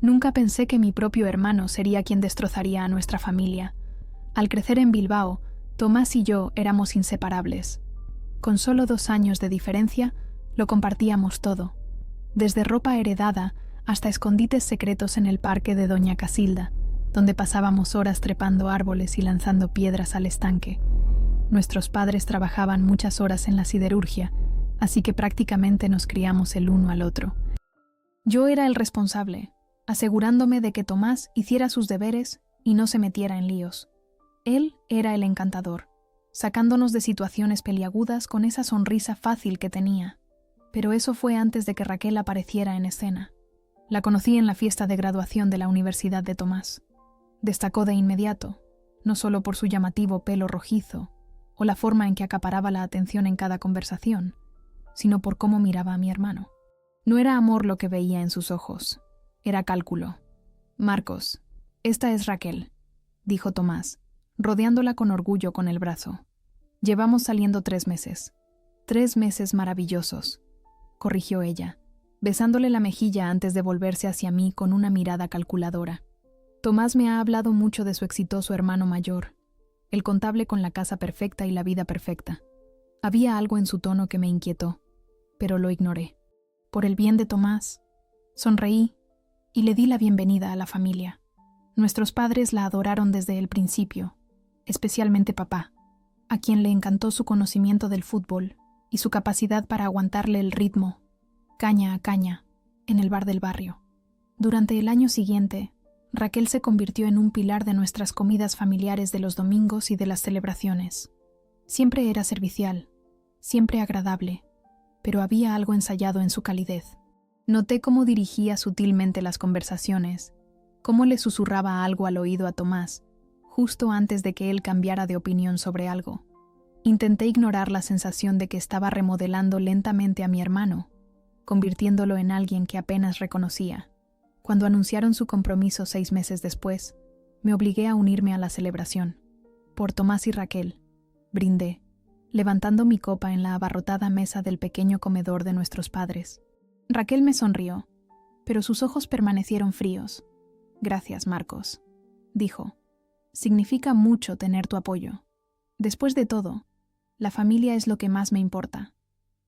Nunca pensé que mi propio hermano sería quien destrozaría a nuestra familia. Al crecer en Bilbao, Tomás y yo éramos inseparables. Con solo 2 años de diferencia, lo compartíamos todo, desde ropa heredada hasta escondites secretos en el parque de Doña Casilda, donde pasábamos horas trepando árboles y lanzando piedras al estanque. Nuestros padres trabajaban muchas horas en la siderurgia, así que prácticamente nos criamos el uno al otro. Yo era el responsable, asegurándome de que Tomás hiciera sus deberes y no se metiera en líos. Él era el encantador, sacándonos de situaciones peliagudas con esa sonrisa fácil que tenía. Pero eso fue antes de que Raquel apareciera en escena. La conocí en la fiesta de graduación de la Universidad de Tomás. Destacó de inmediato, no solo por su llamativo pelo rojizo o la forma en que acaparaba la atención en cada conversación, sino por cómo miraba a mi hermano. No era amor lo que veía en sus ojos, era cálculo. «Marcos, esta es Raquel», dijo Tomás, rodeándola con orgullo con el brazo. «Llevamos saliendo 3 meses. 3 meses maravillosos», corrigió ella, besándole la mejilla antes de volverse hacia mí con una mirada calculadora. Tomás me ha hablado mucho de su exitoso hermano mayor, el contable con la casa perfecta y la vida perfecta. Había algo en su tono que me inquietó, pero lo ignoré. Por el bien de Tomás, sonreí y le di la bienvenida a la familia. Nuestros padres la adoraron desde el principio, especialmente papá, a quien le encantó su conocimiento del fútbol y su capacidad para aguantarle el ritmo, caña a caña, en el bar del barrio. Durante el año siguiente, Raquel se convirtió en un pilar de nuestras comidas familiares de los domingos y de las celebraciones. Siempre era servicial, siempre agradable, pero había algo ensayado en su calidez. Noté cómo dirigía sutilmente las conversaciones, cómo le susurraba algo al oído a Tomás, justo antes de que él cambiara de opinión sobre algo. Intenté ignorar la sensación de que estaba remodelando lentamente a mi hermano, convirtiéndolo en alguien que apenas reconocía. Cuando anunciaron su compromiso 6 meses después, me obligué a unirme a la celebración. Por Tomás y Raquel, brindé, levantando mi copa en la abarrotada mesa del pequeño comedor de nuestros padres. Raquel me sonrió, pero sus ojos permanecieron fríos. «Gracias, Marcos», dijo. «Significa mucho tener tu apoyo. Después de todo, la familia es lo que más me importa».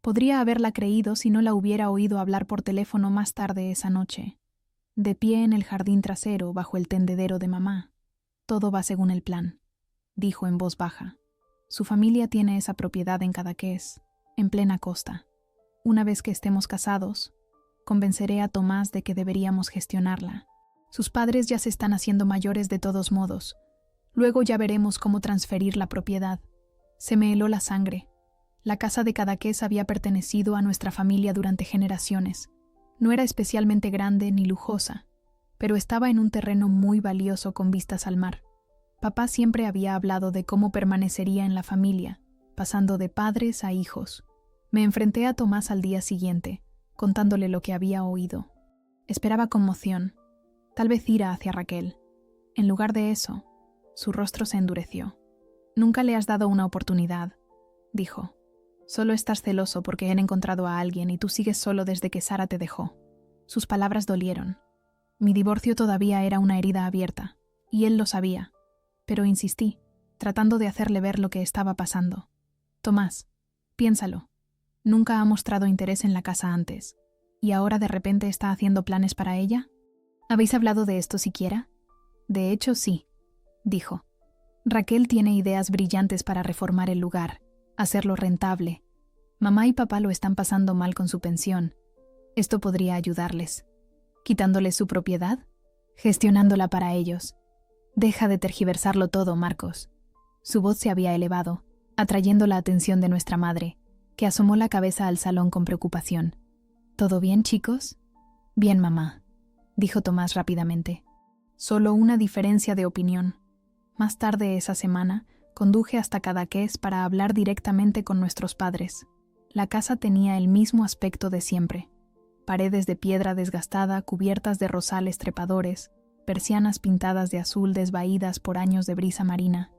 Podría haberla creído si no la hubiera oído hablar por teléfono más tarde esa noche. De pie en el jardín trasero, bajo el tendedero de mamá. «Todo va según el plan», dijo en voz baja. «Su familia tiene esa propiedad en Cadaqués, en plena costa. Una vez que estemos casados, convenceré a Tomás de que deberíamos gestionarla. Sus padres ya se están haciendo mayores de todos modos. Luego ya veremos cómo transferir la propiedad». Se me heló la sangre. La casa de Cadaqués había pertenecido a nuestra familia durante generaciones. No era especialmente grande ni lujosa, pero estaba en un terreno muy valioso con vistas al mar. Papá siempre había hablado de cómo permanecería en la familia, pasando de padres a hijos. Me enfrenté a Tomás al día siguiente, contándole lo que había oído. Esperaba conmoción, tal vez ira hacia Raquel. En lugar de eso, su rostro se endureció. «Nunca le has dado una oportunidad», dijo. «Solo estás celoso porque han encontrado a alguien y tú sigues solo desde que Sara te dejó». Sus palabras dolieron. Mi divorcio todavía era una herida abierta, y él lo sabía, pero insistí, tratando de hacerle ver lo que estaba pasando. «Tomás, piénsalo. Nunca ha mostrado interés en la casa antes, y ahora de repente está haciendo planes para ella. ¿Habéis hablado de esto siquiera?» «De hecho, sí», dijo. «Raquel tiene ideas brillantes para reformar el lugar, hacerlo rentable. Mamá y papá lo están pasando mal con su pensión. Esto podría ayudarles. ¿Quitándoles su propiedad? Gestionándola para ellos. Deja de tergiversarlo todo, Marcos». Su voz se había elevado, atrayendo la atención de nuestra madre, que asomó la cabeza al salón con preocupación. «¿Todo bien, chicos?» «Bien, mamá», dijo Tomás rápidamente. Solo una diferencia de opinión. Más tarde esa semana, conduje hasta Cadaqués para hablar directamente con nuestros padres. La casa tenía el mismo aspecto de siempre. Paredes de piedra desgastada cubiertas de rosales trepadores, persianas pintadas de azul desvaídas por años de brisa marina.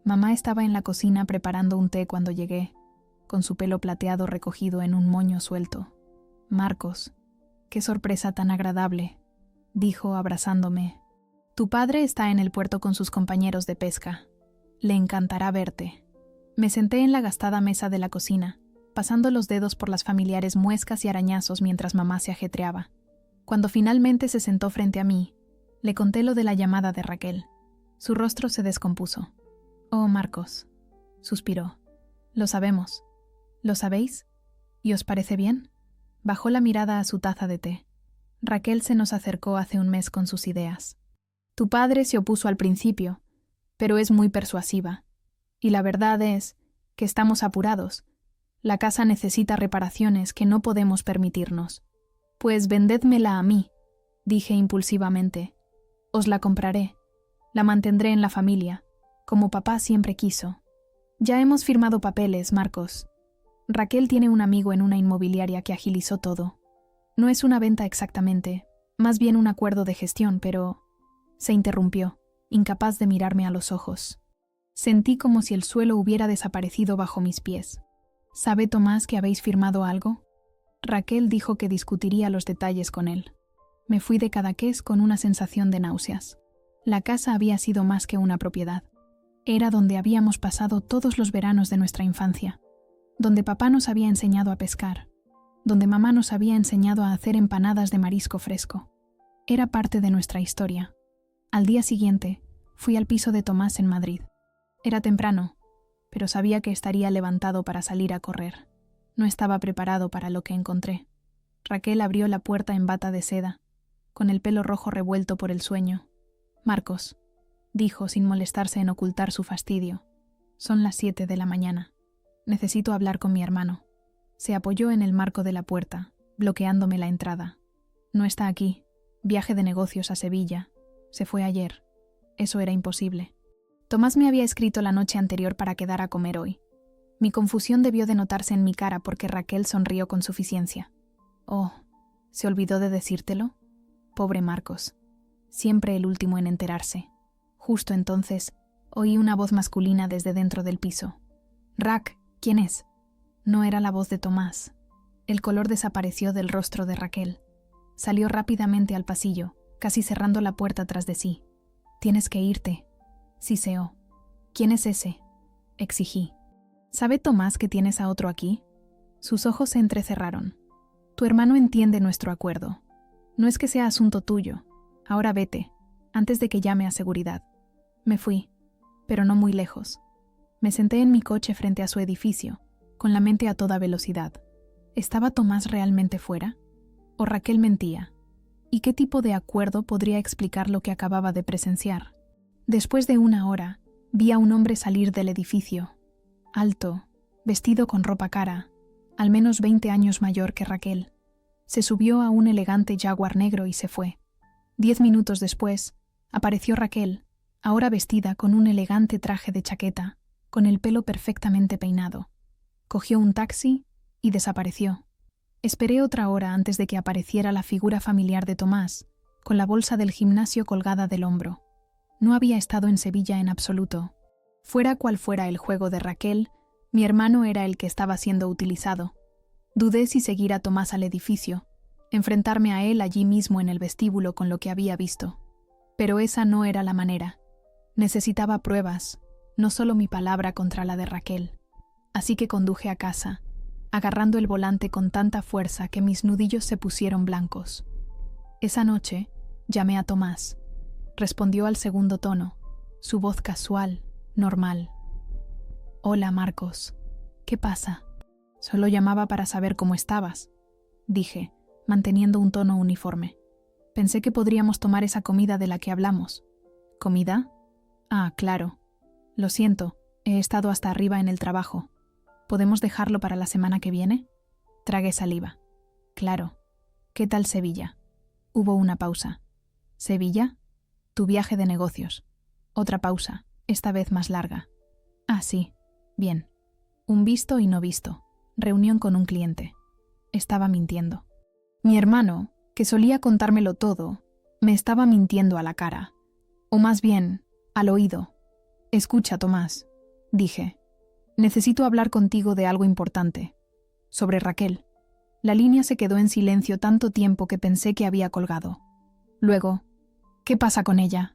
Mamá estaba en la cocina preparando un té cuando llegué, con su pelo plateado recogido en un moño suelto. «Marcos, qué sorpresa tan agradable», dijo abrazándome. Tu padre está en el puerto con sus compañeros de pesca. Le encantará verte. Me senté en la gastada mesa de la cocina, pasando los dedos por las familiares muescas y arañazos mientras mamá se ajetreaba. Cuando finalmente se sentó frente a mí, le conté lo de la llamada de Raquel. Su rostro se descompuso. Oh, Marcos, suspiró. Lo sabemos. ¿Lo sabéis? ¿Y os parece bien? Bajó la mirada a su taza de té. Raquel se nos acercó hace un mes con sus ideas. Tu padre se opuso al principio, pero es muy persuasiva. Y la verdad es que estamos apurados. La casa necesita reparaciones que no podemos permitirnos. Pues vendédmela a mí, dije impulsivamente. Os la compraré. La mantendré en la familia, como papá siempre quiso. Ya hemos firmado papeles, Marcos. Raquel tiene un amigo en una inmobiliaria que agilizó todo. No es una venta exactamente, más bien un acuerdo de gestión, pero... Se interrumpió, incapaz de mirarme a los ojos. Sentí como si el suelo hubiera desaparecido bajo mis pies. ¿Sabe Tomás que habéis firmado algo? Raquel dijo que discutiría los detalles con él. Me fui de Cadaqués con una sensación de náuseas. La casa había sido más que una propiedad. Era donde habíamos pasado todos los veranos de nuestra infancia, donde papá nos había enseñado a pescar, donde mamá nos había enseñado a hacer empanadas de marisco fresco. Era parte de nuestra historia. Al día siguiente, fui al piso de Tomás en Madrid. Era temprano, pero sabía que estaría levantado para salir a correr. No estaba preparado para lo que encontré. Raquel abrió la puerta en bata de seda, con el pelo rojo revuelto por el sueño. Marcos, dijo sin molestarse en ocultar su fastidio. Son las 7 de la mañana. Necesito hablar con mi hermano. Se apoyó en el marco de la puerta, bloqueándome la entrada. No está aquí. Viaje de negocios a Sevilla. Se fue ayer. Eso era imposible. Tomás me había escrito la noche anterior para quedar a comer hoy. Mi confusión debió de notarse en mi cara porque Raquel sonrió con suficiencia. Oh, ¿se olvidó de decírtelo? Pobre Marcos. Siempre el último en enterarse. Justo entonces, oí una voz masculina desde dentro del piso. «Rac, ¿quién es?» No era la voz de Tomás. El color desapareció del rostro de Raquel. Salió rápidamente al pasillo, casi cerrando la puerta tras de sí. «Tienes que irte», siseó. «¿Quién es ese?», exigí. «¿Sabe Tomás que tienes a otro aquí?» Sus ojos se entrecerraron. «Tu hermano entiende nuestro acuerdo. No es que sea asunto tuyo. Ahora vete, antes de que llame a seguridad». Me fui, pero no muy lejos. Me senté en mi coche frente a su edificio, con la mente a toda velocidad. ¿Estaba Tomás realmente fuera? ¿O Raquel mentía? ¿Y qué tipo de acuerdo podría explicar lo que acababa de presenciar? Después de una hora, vi a un hombre salir del edificio, alto, vestido con ropa cara, al menos 20 años mayor que Raquel. Se subió a un elegante Jaguar negro y se fue. 10 minutos después, apareció Raquel, ahora vestida con un elegante traje de chaqueta, con el pelo perfectamente peinado. Cogió un taxi y desapareció. Esperé otra hora antes de que apareciera la figura familiar de Tomás, con la bolsa del gimnasio colgada del hombro. No había estado en Sevilla en absoluto. Fuera cual fuera el juego de Raquel, mi hermano era el que estaba siendo utilizado. Dudé si seguir a Tomás al edificio, enfrentarme a él allí mismo en el vestíbulo con lo que había visto. Pero esa no era la manera. Necesitaba pruebas, no solo mi palabra contra la de Raquel. Así que conduje a casa, agarrando el volante con tanta fuerza que mis nudillos se pusieron blancos. Esa noche llamé a Tomás. Respondió al segundo tono, su voz casual, normal. «Hola, Marcos. ¿Qué pasa?» «Solo llamaba para saber cómo estabas», dije, manteniendo un tono uniforme. «Pensé que podríamos tomar esa comida de la que hablamos». «¿Comida?» «Ah, claro. Lo siento, he estado hasta arriba en el trabajo. ¿Podemos dejarlo para la semana que viene?» Tragué saliva. «Claro. ¿Qué tal Sevilla?» Hubo una pausa. «¿Sevilla?» «Tu viaje de negocios». Otra pausa, esta vez más larga. «Ah, sí. Bien. Un visto y no visto. Reunión con un cliente». Estaba mintiendo. Mi hermano, que solía contármelo todo, me estaba mintiendo a la cara. O más bien, al oído. «Escucha, Tomás», dije. «Necesito hablar contigo de algo importante. Sobre Raquel». La línea se quedó en silencio tanto tiempo que pensé que había colgado. Luego, ¿qué pasa con ella?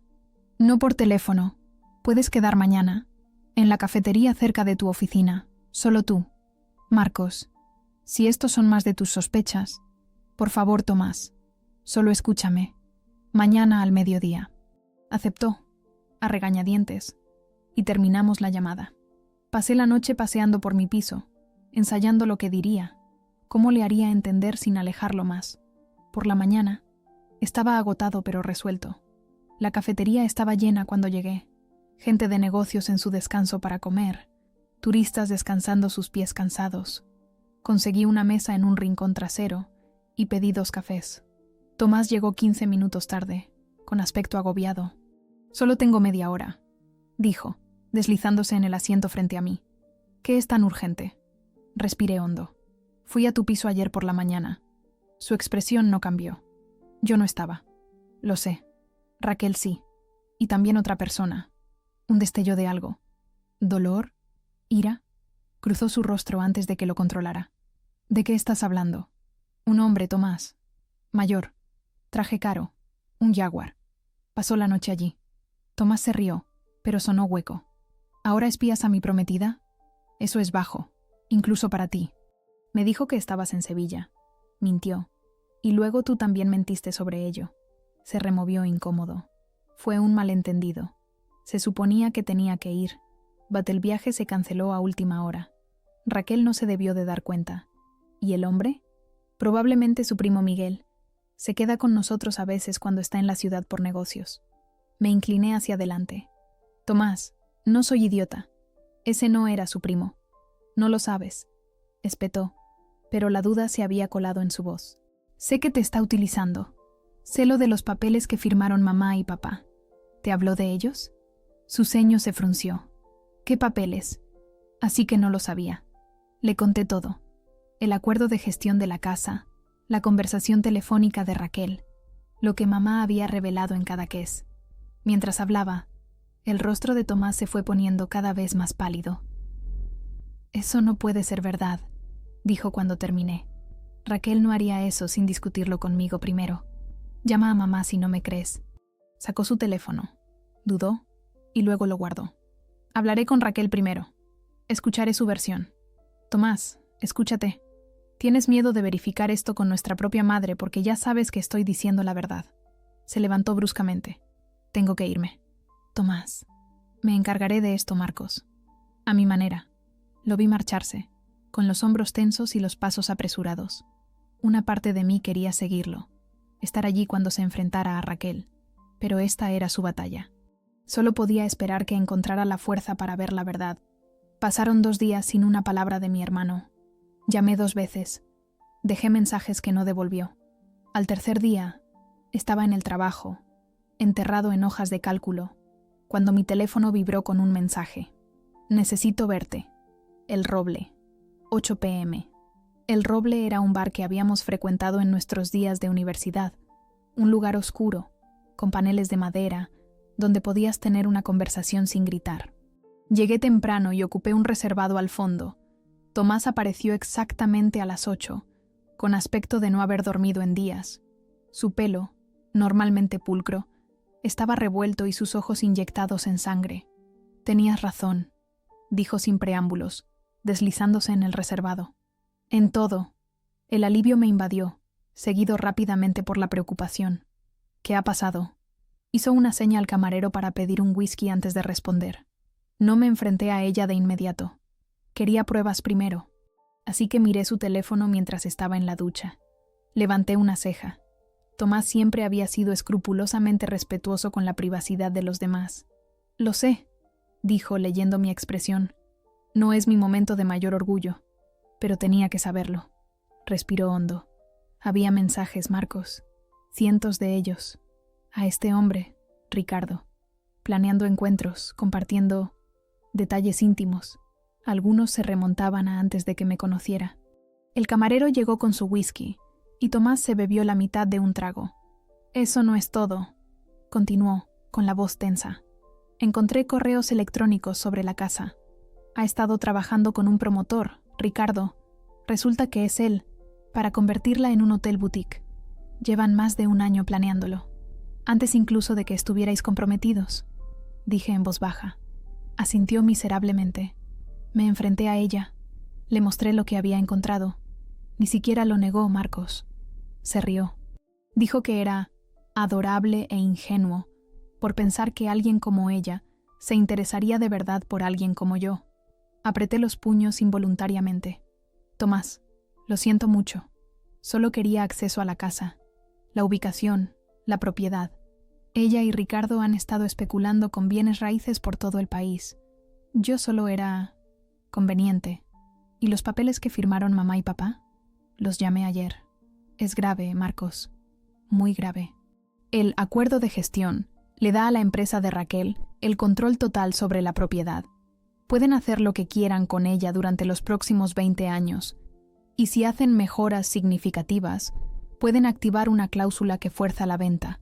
No por teléfono. Puedes quedar mañana. En la cafetería cerca de tu oficina. Solo tú. Marcos, si estos son más de tus sospechas, por favor, Tomás, solo escúchame. Mañana al mediodía. Aceptó, a regañadientes, y terminamos la llamada. Pasé la noche paseando por mi piso, ensayando lo que diría, cómo le haría entender sin alejarlo más. Por la mañana, estaba agotado pero resuelto. La cafetería estaba llena cuando llegué, gente de negocios en su descanso para comer, turistas descansando sus pies cansados. Conseguí una mesa en un rincón trasero y pedí 2 cafés. Tomás llegó 15 minutos tarde, con aspecto agobiado. «Solo tengo media hora», dijo, deslizándose en el asiento frente a mí. «¿Qué es tan urgente?» Respiré hondo. «Fui a tu piso ayer por la mañana». Su expresión no cambió. Yo no estaba. Lo sé. Raquel sí. Y también otra persona. Un destello de algo. ¿Dolor? ¿Ira? Cruzó su rostro antes de que lo controlara. ¿De qué estás hablando? Un hombre, Tomás. Mayor. Traje caro. Un Jaguar. Pasó la noche allí. Tomás se rió, pero sonó hueco. ¿Ahora espías a mi prometida? Eso es bajo, incluso para ti. Me dijo que estabas en Sevilla. Mintió. Y luego tú también mentiste sobre ello. Se removió incómodo. Fue un malentendido. Se suponía que tenía que ir, but el viaje se canceló a última hora. Raquel no se debió de dar cuenta. ¿Y el hombre? Probablemente su primo Miguel. Se queda con nosotros a veces cuando está en la ciudad por negocios. Me incliné hacia adelante. Tomás, no soy idiota. Ese no era su primo. No lo sabes. Espetó, pero la duda se había colado en su voz. Sé que te está utilizando. Sé lo de los papeles que firmaron mamá y papá. ¿Te habló de ellos? Su ceño se frunció. ¿Qué papeles? Así que no lo sabía. Le conté todo. El acuerdo de gestión de la casa, la conversación telefónica de Raquel, lo que mamá había revelado en Cadaqués. Mientras hablaba, el rostro de Tomás se fue poniendo cada vez más pálido. «Eso no puede ser verdad», dijo cuando terminé. «Raquel no haría eso sin discutirlo conmigo primero. Llama a mamá si no me crees». Sacó su teléfono, dudó y luego lo guardó. «Hablaré con Raquel primero. Escucharé su versión. Tomás, escúchate. Tienes miedo de verificar esto con nuestra propia madre porque ya sabes que estoy diciendo la verdad». Se levantó bruscamente. «Tengo que irme». «Tomás, me encargaré de esto, Marcos». A mi manera. Lo vi marcharse, con los hombros tensos y los pasos apresurados. Una parte de mí quería seguirlo, estar allí cuando se enfrentara a Raquel, pero esta era su batalla. Solo podía esperar que encontrara la fuerza para ver la verdad. Pasaron 2 días sin una palabra de mi hermano. Llamé 2 veces. Dejé mensajes que no devolvió. Al tercer día, estaba en el trabajo, enterrado en hojas de cálculo, cuando mi teléfono vibró con un mensaje. «Necesito verte. El Roble. 8 p.m. El Roble era un bar que habíamos frecuentado en nuestros días de universidad, un lugar oscuro, con paneles de madera, donde podías tener una conversación sin gritar. Llegué temprano y ocupé un reservado al fondo. Tomás apareció exactamente a las 8, con aspecto de no haber dormido en días. Su pelo, normalmente pulcro, estaba revuelto y sus ojos inyectados en sangre. «Tenías razón», dijo sin preámbulos, deslizándose en el reservado. En todo, el alivio me invadió, seguido rápidamente por la preocupación. «¿Qué ha pasado?». Hizo una seña al camarero para pedir un whisky antes de responder. No me enfrenté a ella de inmediato. Quería pruebas primero, así que miré su teléfono mientras estaba en la ducha. Levanté una ceja. Tomás siempre había sido escrupulosamente respetuoso con la privacidad de los demás. «Lo sé», dijo leyendo mi expresión. «No es mi momento de mayor orgullo, pero tenía que saberlo». Respiró hondo. Había mensajes, Marcos. Cientos de ellos. A este hombre, Ricardo. Planeando encuentros, compartiendo detalles íntimos. Algunos se remontaban a antes de que me conociera. El camarero llegó con su whisky, y Tomás se bebió la mitad de un trago. «Eso no es todo», continuó, con la voz tensa. «Encontré correos electrónicos sobre la casa. Ha estado trabajando con un promotor, Ricardo. Resulta que es él, para convertirla en un hotel boutique. Llevan más de 1 año planeándolo. Antes incluso de que estuvierais comprometidos, dije en voz baja. Asintió miserablemente. Me enfrenté a ella. Le mostré lo que había encontrado. Ni siquiera lo negó, Marcos. Se rió. Dijo que era adorable e ingenuo por pensar que alguien como ella se interesaría de verdad por alguien como yo. Apreté los puños involuntariamente. Tomás, lo siento mucho. Solo quería acceso a la casa, la ubicación, la propiedad. Ella y Ricardo han estado especulando con bienes raíces por todo el país. Yo solo era conveniente. ¿Y los papeles que firmaron mamá y papá? Los llamé ayer. Es grave, Marcos. Muy grave. El acuerdo de gestión le da a la empresa de Raquel el control total sobre la propiedad. Pueden hacer lo que quieran con ella durante los próximos 20 años, y si hacen mejoras significativas, pueden activar una cláusula que fuerza la venta.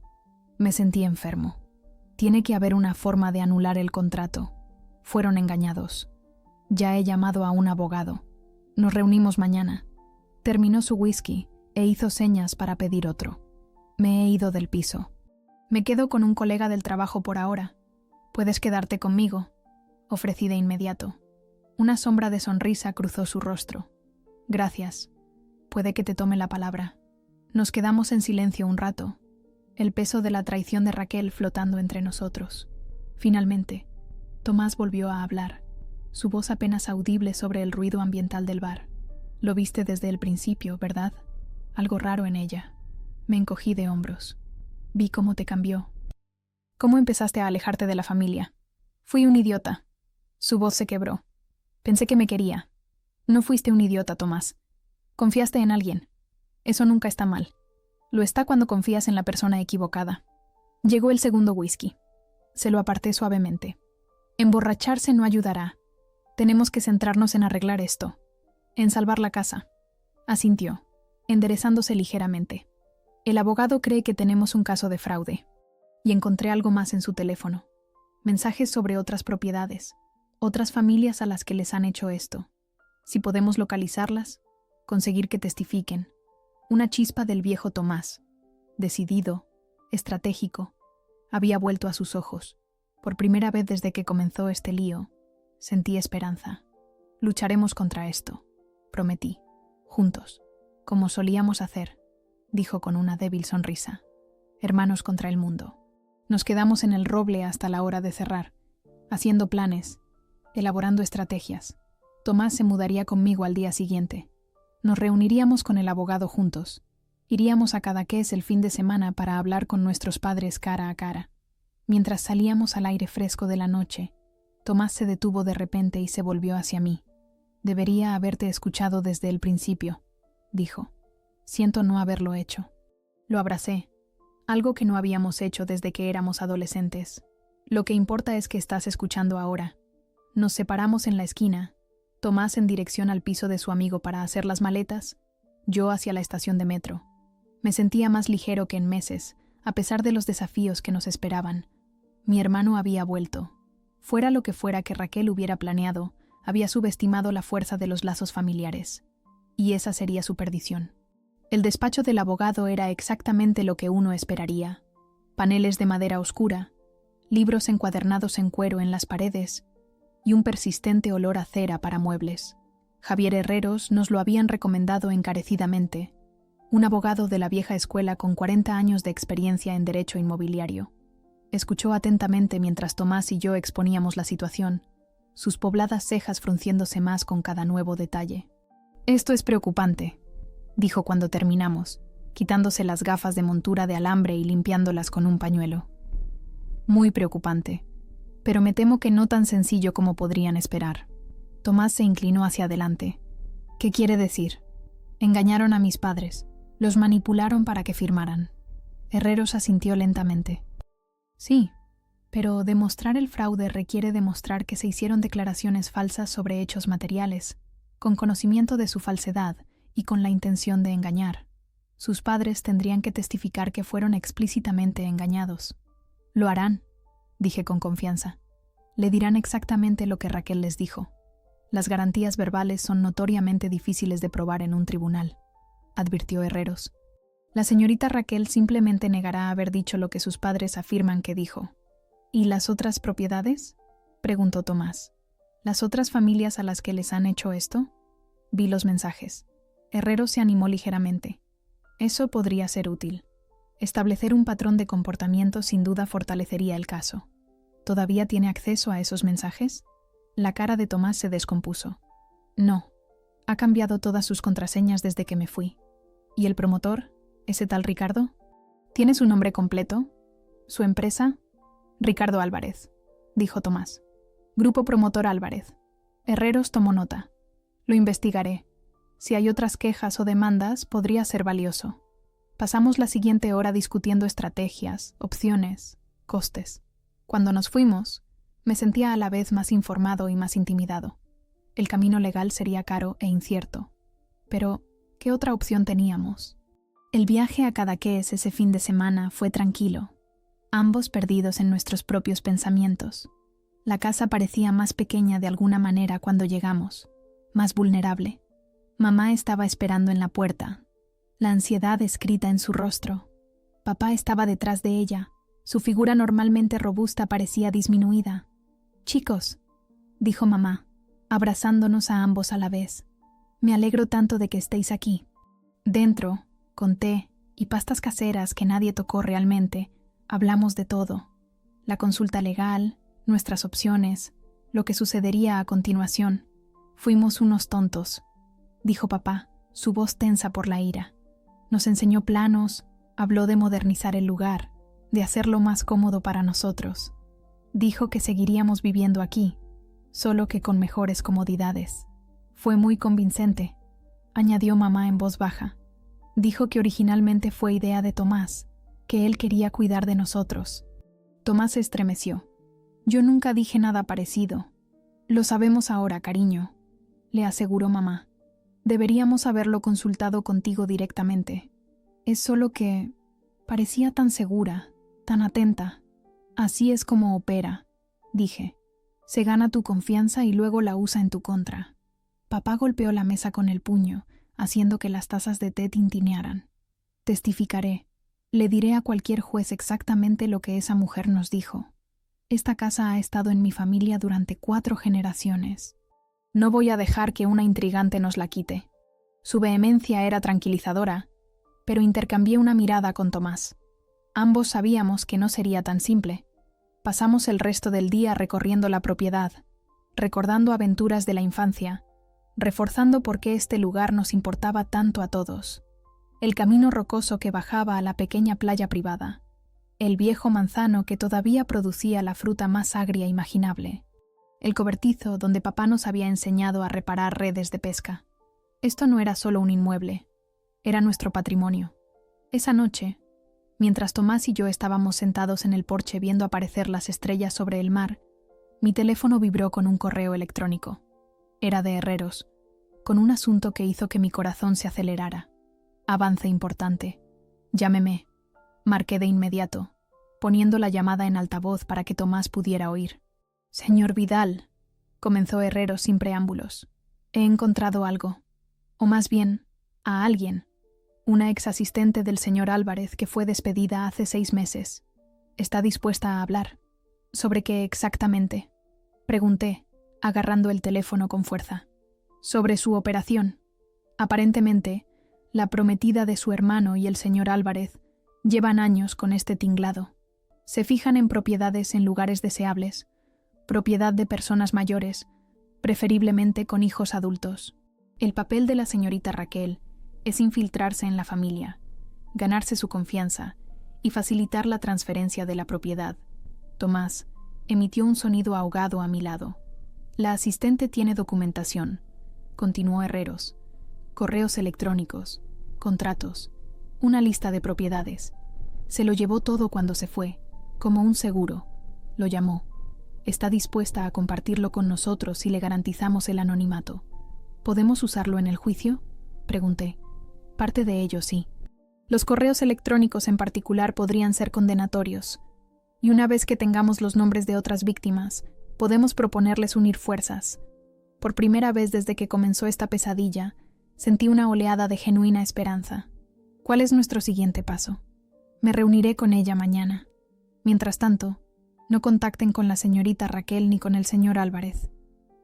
Me sentí enfermo. Tiene que haber una forma de anular el contrato. Fueron engañados. Ya he llamado a un abogado. Nos reunimos mañana. Terminó su whisky e hizo señas para pedir otro. Me he ido del piso. Me quedo con un colega del trabajo por ahora. Puedes quedarte conmigo, ofrecí de inmediato. Una sombra de sonrisa cruzó su rostro. Gracias. Puede que te tome la palabra. Nos quedamos en silencio un rato, el peso de la traición de Raquel flotando entre nosotros. Finalmente, Tomás volvió a hablar, su voz apenas audible sobre el ruido ambiental del bar. Lo viste desde el principio, ¿verdad? Algo raro en ella. Me encogí de hombros. Vi cómo te cambió. ¿Cómo empezaste a alejarte de la familia? Fui un idiota. Su voz se quebró. Pensé que me quería. No fuiste un idiota, Tomás. Confiaste en alguien. Eso nunca está mal. Lo está cuando confías en la persona equivocada. Llegó el segundo whisky. Se lo aparté suavemente. Emborracharse no ayudará. Tenemos que centrarnos en arreglar esto. En salvar la casa. Asintió, enderezándose ligeramente. El abogado cree que tenemos un caso de fraude. Y encontré algo más en su teléfono. Mensajes sobre otras propiedades, otras familias a las que les han hecho esto. Si podemos localizarlas, conseguir que testifiquen. Una chispa del viejo Tomás, decidido, estratégico, había vuelto a sus ojos. Por primera vez desde que comenzó este lío, sentí esperanza. Lucharemos contra esto, prometí, juntos, como solíamos hacer, dijo con una débil sonrisa. Hermanos contra el mundo. Nos quedamos en el roble hasta la hora de cerrar, haciendo planes, elaborando estrategias. Tomás se mudaría conmigo al día siguiente. Nos reuniríamos con el abogado juntos. Iríamos a Cadaqués el fin de semana para hablar con nuestros padres cara a cara. Mientras salíamos al aire fresco de la noche, Tomás se detuvo de repente y se volvió hacia mí. Debería haberte escuchado desde el principio, dijo. Siento no haberlo hecho. Lo abracé. Algo que no habíamos hecho desde que éramos adolescentes. Lo que importa es que estás escuchando ahora. Nos separamos en la esquina, Tomás en dirección al piso de su amigo para hacer las maletas, yo hacia la estación de metro. Me sentía más ligero que en meses, a pesar de los desafíos que nos esperaban. Mi hermano había vuelto. Fuera lo que fuera que Raquel hubiera planeado, había subestimado la fuerza de los lazos familiares. Y esa sería su perdición. El despacho del abogado era exactamente lo que uno esperaría. Paneles de madera oscura, libros encuadernados en cuero en las paredes y un persistente olor a cera para muebles. Javier Herreros nos lo habían recomendado encarecidamente, un abogado de la vieja escuela con 40 años de experiencia en derecho inmobiliario. Escuchó atentamente mientras Tomás y yo exponíamos la situación, sus pobladas cejas frunciéndose más con cada nuevo detalle. Esto es preocupante, dijo cuando terminamos, quitándose las gafas de montura de alambre y limpiándolas con un pañuelo. Muy preocupante, pero me temo que no tan sencillo como podrían esperar. Tomás se inclinó hacia adelante. ¿Qué quiere decir? Engañaron a mis padres, los manipularon para que firmaran. Herreros asintió lentamente. Sí, pero demostrar el fraude requiere demostrar que se hicieron declaraciones falsas sobre hechos materiales, con conocimiento de su falsedad y con la intención de engañar. Sus padres tendrían que testificar que fueron explícitamente engañados. Lo harán, dije con confianza. Le dirán exactamente lo que Raquel les dijo. Las garantías verbales son notoriamente difíciles de probar en un tribunal, advirtió Herreros. La señorita Raquel simplemente negará haber dicho lo que sus padres afirman que dijo. ¿Y las otras propiedades?, preguntó Tomás. ¿Las otras familias a las que les han hecho esto? Vi los mensajes. Herreros se animó ligeramente. Eso podría ser útil. Establecer un patrón de comportamiento sin duda fortalecería el caso. ¿Todavía tiene acceso a esos mensajes? La cara de Tomás se descompuso. No. Ha cambiado todas sus contraseñas desde que me fui. ¿Y el promotor? ¿Ese tal Ricardo? ¿Tiene su nombre completo? ¿Su empresa? Ricardo Álvarez, dijo Tomás. Grupo Promotor Álvarez. Herreros tomó nota. Lo investigaré. Si hay otras quejas o demandas, podría ser valioso. Pasamos la siguiente hora discutiendo estrategias, opciones, costes. Cuando nos fuimos, me sentía a la vez más informado y más intimidado. El camino legal sería caro e incierto. Pero, ¿qué otra opción teníamos? El viaje a Cadaqués ese fin de semana fue tranquilo, ambos perdidos en nuestros propios pensamientos. La casa parecía más pequeña de alguna manera cuando llegamos, más vulnerable. Mamá estaba esperando en la puerta, la ansiedad escrita en su rostro. Papá estaba detrás de ella, su figura normalmente robusta parecía disminuida. «Chicos», dijo mamá, abrazándonos a ambos a la vez. «Me alegro tanto de que estéis aquí». Dentro, con té y pastas caseras que nadie tocó realmente, hablamos de todo. La consulta legal, nuestras opciones, lo que sucedería a continuación. Fuimos unos tontos, dijo papá, su voz tensa por la ira. Nos enseñó planos, habló de modernizar el lugar, de hacerlo más cómodo para nosotros. Dijo que seguiríamos viviendo aquí, solo que con mejores comodidades. Fue muy convincente, añadió mamá en voz baja. Dijo que originalmente fue idea de Tomás, que él quería cuidar de nosotros. Tomás se estremeció. Yo nunca dije nada parecido. Lo sabemos ahora, cariño, le aseguró mamá. Deberíamos haberlo consultado contigo directamente. Es solo que parecía tan segura, tan atenta. Así es como opera, dije. Se gana tu confianza y luego la usa en tu contra. Papá golpeó la mesa con el puño, haciendo que las tazas de té tintinearan. Testificaré. Le diré a cualquier juez exactamente lo que esa mujer nos dijo. Esta casa ha estado en mi familia durante 4 generaciones. No voy a dejar que una intrigante nos la quite. Su vehemencia era tranquilizadora, pero intercambié una mirada con Tomás. Ambos sabíamos que no sería tan simple. Pasamos el resto del día recorriendo la propiedad, recordando aventuras de la infancia, reforzando por qué este lugar nos importaba tanto a todos. El camino rocoso que bajaba a la pequeña playa privada, el viejo manzano que todavía producía la fruta más agria imaginable, el cobertizo donde papá nos había enseñado a reparar redes de pesca. Esto no era solo un inmueble, era nuestro patrimonio. Esa noche, mientras Tomás y yo estábamos sentados en el porche viendo aparecer las estrellas sobre el mar, mi teléfono vibró con un correo electrónico. Era de Herreros, con un asunto que hizo que mi corazón se acelerara. Avance importante. Llámeme. Marqué de inmediato, poniendo la llamada en altavoz para que Tomás pudiera oír. Señor Vidal, comenzó Herreros sin preámbulos. He encontrado algo. O más bien, a alguien. Una ex asistente del señor Álvarez que fue despedida hace 6 meses. ¿Está dispuesta a hablar? ¿Sobre qué exactamente? Pregunté, agarrando el teléfono con fuerza. Sobre su operación. Aparentemente, la prometida de su hermano y el señor Álvarez llevan años con este tinglado. Se fijan en propiedades en lugares deseables, propiedad de personas mayores, preferiblemente con hijos adultos. El papel de la señorita Raquel es infiltrarse en la familia, ganarse su confianza y facilitar la transferencia de la propiedad. Tomás emitió un sonido ahogado a mi lado. La asistente tiene documentación, continuó Herreros, correos electrónicos, contratos, una lista de propiedades. Se lo llevó todo cuando se fue, como un seguro, lo llamó. Está dispuesta a compartirlo con nosotros si le garantizamos el anonimato. ¿Podemos usarlo en el juicio?, pregunté. Parte de ello sí. Los correos electrónicos en particular podrían ser condenatorios, y una vez que tengamos los nombres de otras víctimas, podemos proponerles unir fuerzas. Por primera vez desde que comenzó esta pesadilla, sentí una oleada de genuina esperanza. ¿Cuál es nuestro siguiente paso? Me reuniré con ella mañana. Mientras tanto, no contacten con la señorita Raquel ni con el señor Álvarez.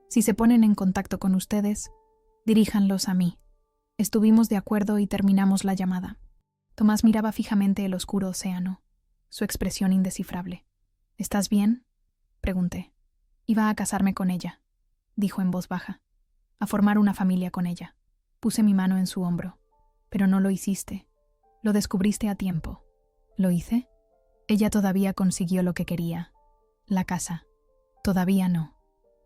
Si se ponen en contacto con ustedes, diríjanlos a mí. Estuvimos de acuerdo y terminamos la llamada. Tomás miraba fijamente el oscuro océano, su expresión indescifrable. ¿Estás bien?, pregunté. Iba a casarme con ella, dijo en voz baja, a formar una familia con ella. Puse mi mano en su hombro. Pero no lo hiciste. Lo descubriste a tiempo. ¿Lo hice? Ella todavía consiguió lo que quería. La casa. Todavía no.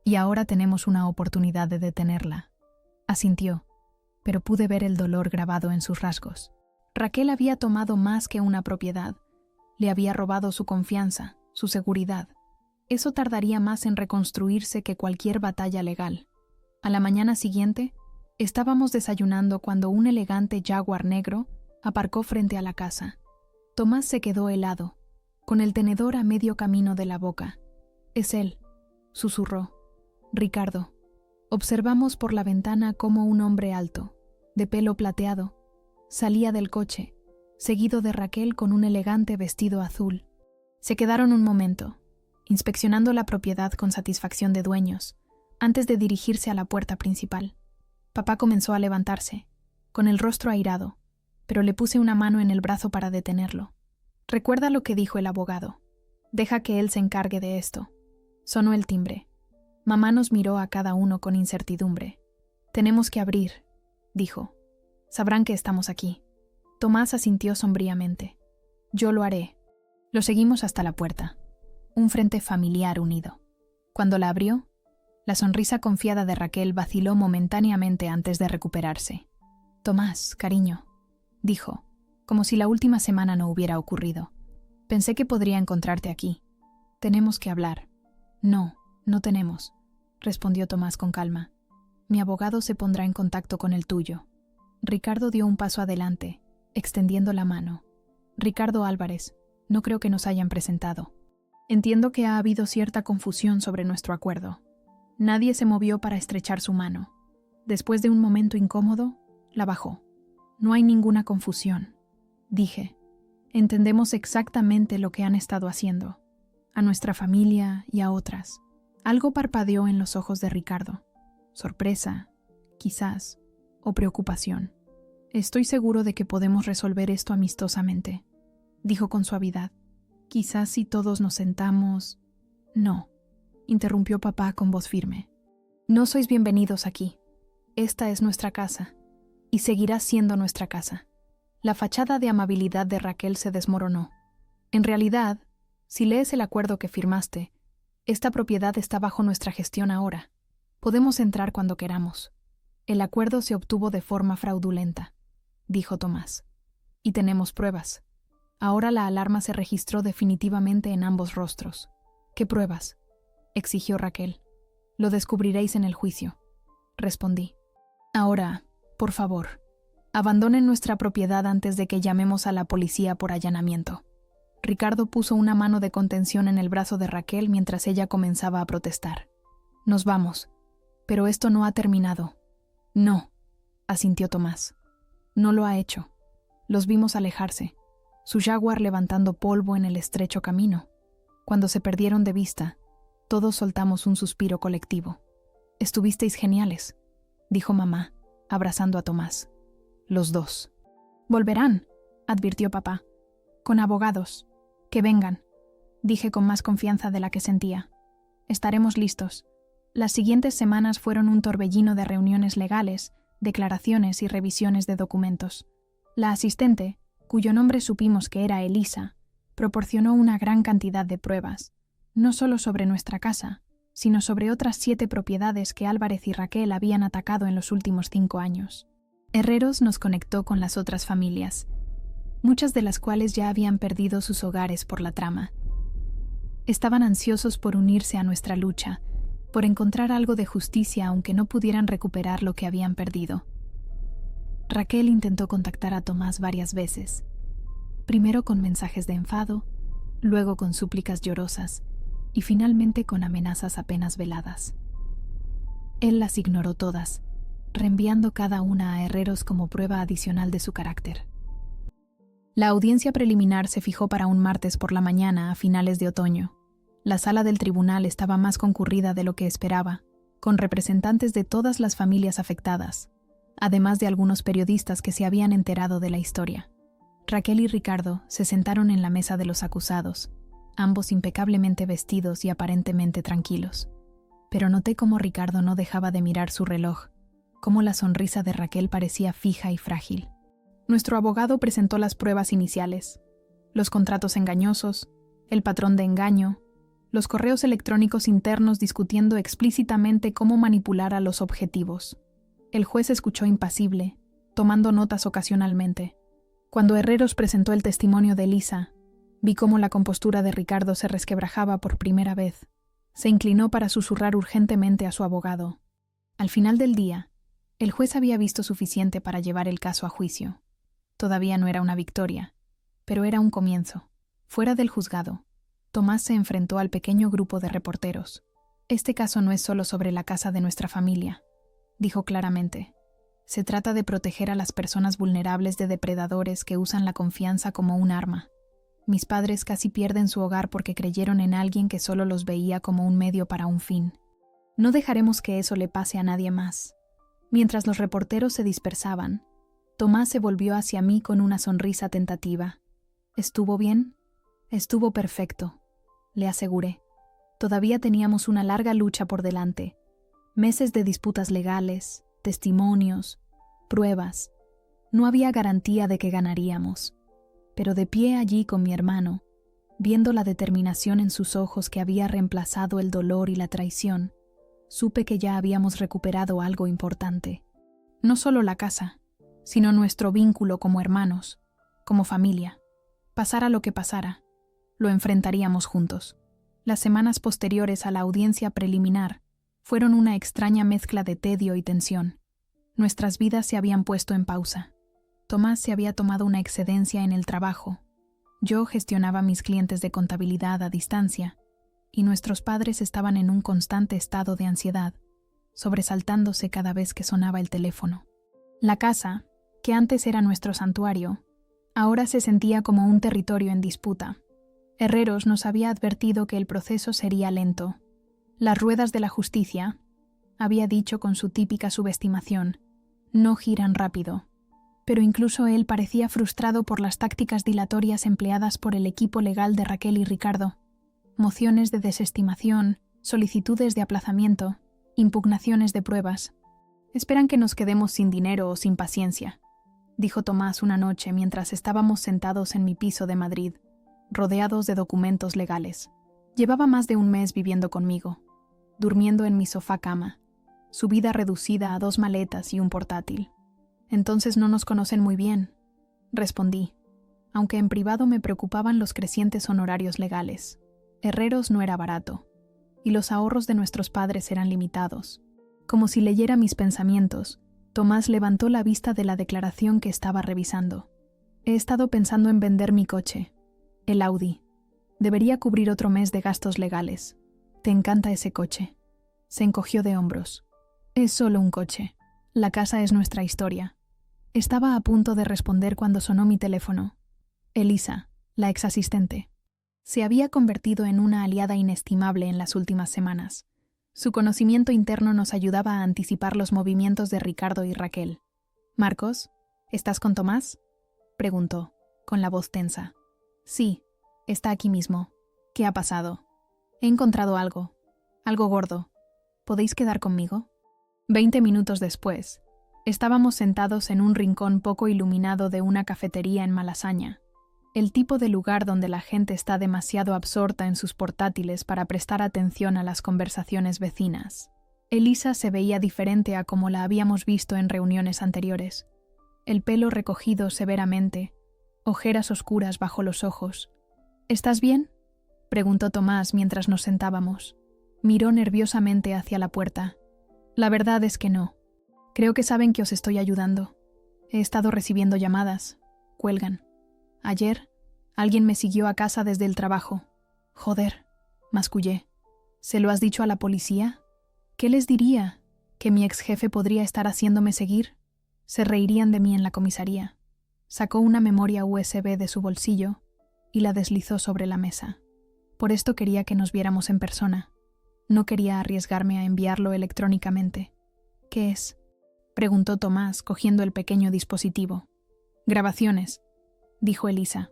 Y ahora tenemos una oportunidad de detenerla. Asintió, pero pude ver el dolor grabado en sus rasgos. Raquel había tomado más que una propiedad. Le había robado su confianza, su seguridad. Eso tardaría más en reconstruirse que cualquier batalla legal. A la mañana siguiente, estábamos desayunando cuando un elegante Jaguar negro aparcó frente a la casa. Tomás se quedó helado, con el tenedor a medio camino de la boca. «Es él», susurró. «Ricardo». Observamos por la ventana cómo un hombre alto, de pelo plateado, salía del coche, seguido de Raquel con un elegante vestido azul. Se quedaron un momento, inspeccionando la propiedad con satisfacción de dueños, antes de dirigirse a la puerta principal. Papá comenzó a levantarse, con el rostro airado, pero le puse una mano en el brazo para detenerlo. «Recuerda lo que dijo el abogado. Deja que él se encargue de esto». Sonó el timbre. Mamá nos miró a cada uno con incertidumbre. «Tenemos que abrir», dijo. «Sabrán que estamos aquí». Tomás asintió sombríamente. «Yo lo haré». Lo seguimos hasta la puerta. Un frente familiar unido. Cuando la abrió, la sonrisa confiada de Raquel vaciló momentáneamente antes de recuperarse. «Tomás, cariño», dijo, como si la última semana no hubiera ocurrido. «Pensé que podría encontrarte aquí. Tenemos que hablar». «No, no tenemos», respondió Tomás con calma. «Mi abogado se pondrá en contacto con el tuyo». Ricardo dio un paso adelante, extendiendo la mano. «Ricardo Álvarez, no creo que nos hayan presentado. Entiendo que ha habido cierta confusión sobre nuestro acuerdo». Nadie se movió para estrechar su mano. Después de un momento incómodo, la bajó. «No hay ninguna confusión», dije. «Entendemos exactamente lo que han estado haciendo, a nuestra familia y a otras». Algo parpadeó en los ojos de Ricardo. Sorpresa, quizás, o preocupación. «Estoy seguro de que podemos resolver esto amistosamente», dijo con suavidad. «Quizás si todos nos sentamos...» «No», interrumpió papá con voz firme. «No sois bienvenidos aquí. Esta es nuestra casa, y seguirá siendo nuestra casa». La fachada de amabilidad de Raquel se desmoronó. «En realidad, si lees el acuerdo que firmaste, esta propiedad está bajo nuestra gestión ahora. Podemos entrar cuando queramos. El acuerdo se obtuvo de forma fraudulenta», dijo Tomás. «Y tenemos pruebas». Ahora la alarma se registró definitivamente en ambos rostros. «¿Qué pruebas?», exigió Raquel. «Lo descubriréis en el juicio», respondí. «Ahora, por favor, abandonen nuestra propiedad antes de que llamemos a la policía por allanamiento». Ricardo puso una mano de contención en el brazo de Raquel mientras ella comenzaba a protestar. «Nos vamos, pero esto no ha terminado». «No», asintió Tomás. «No lo ha hecho. Los vimos alejarse, su Jaguar levantando polvo en el estrecho camino. Cuando se perdieron de vista, todos soltamos un suspiro colectivo. Estuvisteis geniales», dijo mamá, abrazando a Tomás. «Los dos». «Volverán», advirtió papá. «Con abogados. Que vengan», dije con más confianza de la que sentía. «Estaremos listos». Las siguientes semanas fueron un torbellino de reuniones legales, declaraciones y revisiones de documentos. La asistente, cuyo nombre supimos que era Elisa, proporcionó una gran cantidad de pruebas, no solo sobre nuestra casa, sino sobre otras 7 propiedades que Álvarez y Raquel habían atacado en los últimos 5 años. Herreros nos conectó con las otras familias, muchas de las cuales ya habían perdido sus hogares por la trama. Estaban ansiosos por unirse a nuestra lucha, por encontrar algo de justicia aunque no pudieran recuperar lo que habían perdido. Raquel intentó contactar a Tomás varias veces, primero con mensajes de enfado, luego con súplicas llorosas y finalmente con amenazas apenas veladas. Él las ignoró todas, reenviando cada una a Herreros como prueba adicional de su carácter. La audiencia preliminar se fijó para un martes por la mañana a finales de otoño. La sala del tribunal estaba más concurrida de lo que esperaba, con representantes de todas las familias afectadas, además de algunos periodistas que se habían enterado de la historia. Raquel y Ricardo se sentaron en la mesa de los acusados, ambos impecablemente vestidos y aparentemente tranquilos. Pero noté cómo Ricardo no dejaba de mirar su reloj, cómo la sonrisa de Raquel parecía fija y frágil. Nuestro abogado presentó las pruebas iniciales: los contratos engañosos, el patrón de engaño, los correos electrónicos internos discutiendo explícitamente cómo manipular a los objetivos. El juez escuchó impasible, tomando notas ocasionalmente. Cuando Herreros presentó el testimonio de Elisa, vi cómo la compostura de Ricardo se resquebrajaba por primera vez. Se inclinó para susurrar urgentemente a su abogado. Al final del día, el juez había visto suficiente para llevar el caso a juicio. Todavía no era una victoria, pero era un comienzo. Fuera del juzgado, Tomás se enfrentó al pequeño grupo de reporteros. Este caso no es solo sobre la casa de nuestra familia, dijo claramente. Se trata de proteger a las personas vulnerables de depredadores que usan la confianza como un arma. Mis padres casi pierden su hogar porque creyeron en alguien que solo los veía como un medio para un fin. No dejaremos que eso le pase a nadie más. Mientras los reporteros se dispersaban, Tomás se volvió hacia mí con una sonrisa tentativa. ¿Estuvo bien? Estuvo perfecto, le aseguré. Todavía teníamos una larga lucha por delante. Meses de disputas legales, testimonios, pruebas. No había garantía de que ganaríamos. Pero de pie allí con mi hermano, viendo la determinación en sus ojos que había reemplazado el dolor y la traición, supe que ya habíamos recuperado algo importante. No solo la casa, sino nuestro vínculo como hermanos, como familia. Pasara lo que pasara, lo enfrentaríamos juntos. Las semanas posteriores a la audiencia preliminar fueron una extraña mezcla de tedio y tensión. Nuestras vidas se habían puesto en pausa. Tomás se había tomado una excedencia en el trabajo. Yo gestionaba mis clientes de contabilidad a distancia, y nuestros padres estaban en un constante estado de ansiedad, sobresaltándose cada vez que sonaba el teléfono. La casa, que antes era nuestro santuario, ahora se sentía como un territorio en disputa. Herreros nos había advertido que el proceso sería lento. Las ruedas de la justicia, había dicho con su típica subestimación, no giran rápido. Pero incluso él parecía frustrado por las tácticas dilatorias empleadas por el equipo legal de Raquel y Ricardo. Mociones de desestimación, solicitudes de aplazamiento, impugnaciones de pruebas. Esperan que nos quedemos sin dinero o sin paciencia, dijo Tomás una noche mientras estábamos sentados en mi piso de Madrid, rodeados de documentos legales. Llevaba más de un mes viviendo conmigo, durmiendo en mi sofá-cama, su vida reducida a 2 maletas y un portátil. Entonces no nos conocen muy bien, respondí, aunque en privado me preocupaban los crecientes honorarios legales. Herreros no era barato, y los ahorros de nuestros padres eran limitados. Como si leyera mis pensamientos, Tomás levantó la vista de la declaración que estaba revisando. He estado pensando en vender mi coche, el Audi. Debería cubrir otro mes de gastos legales. ¿Te encanta ese coche? Se encogió de hombros. Es solo un coche. La casa es nuestra historia. Estaba a punto de responder cuando sonó mi teléfono. Elisa, la exasistente. Se había convertido en una aliada inestimable en las últimas semanas. Su conocimiento interno nos ayudaba a anticipar los movimientos de Ricardo y Raquel. «Marcos, ¿estás con Tomás?», preguntó, con la voz tensa. «Sí, está aquí mismo. ¿Qué ha pasado? He encontrado algo gordo. ¿Podéis quedar conmigo?». 20 minutos después, estábamos sentados en un rincón poco iluminado de una cafetería en Malasaña, el tipo de lugar donde la gente está demasiado absorta en sus portátiles para prestar atención a las conversaciones vecinas. Elisa se veía diferente a como la habíamos visto en reuniones anteriores. El pelo recogido severamente, ojeras oscuras bajo los ojos. «¿Estás bien?», preguntó Tomás mientras nos sentábamos. Miró nerviosamente hacia la puerta. «La verdad es que no. Creo que saben que os estoy ayudando. He estado recibiendo llamadas. Cuelgan. Ayer, alguien me siguió a casa desde el trabajo. Joder», mascullé. «¿Se lo has dicho a la policía? ¿Qué les diría? ¿Que mi ex jefe podría estar haciéndome seguir? Se reirían de mí en la comisaría». Sacó una memoria USB de su bolsillo y la deslizó sobre la mesa. Por esto quería que nos viéramos en persona. No quería arriesgarme a enviarlo electrónicamente. ¿Qué es?, preguntó Tomás, cogiendo el pequeño dispositivo. Grabaciones, dijo Elisa.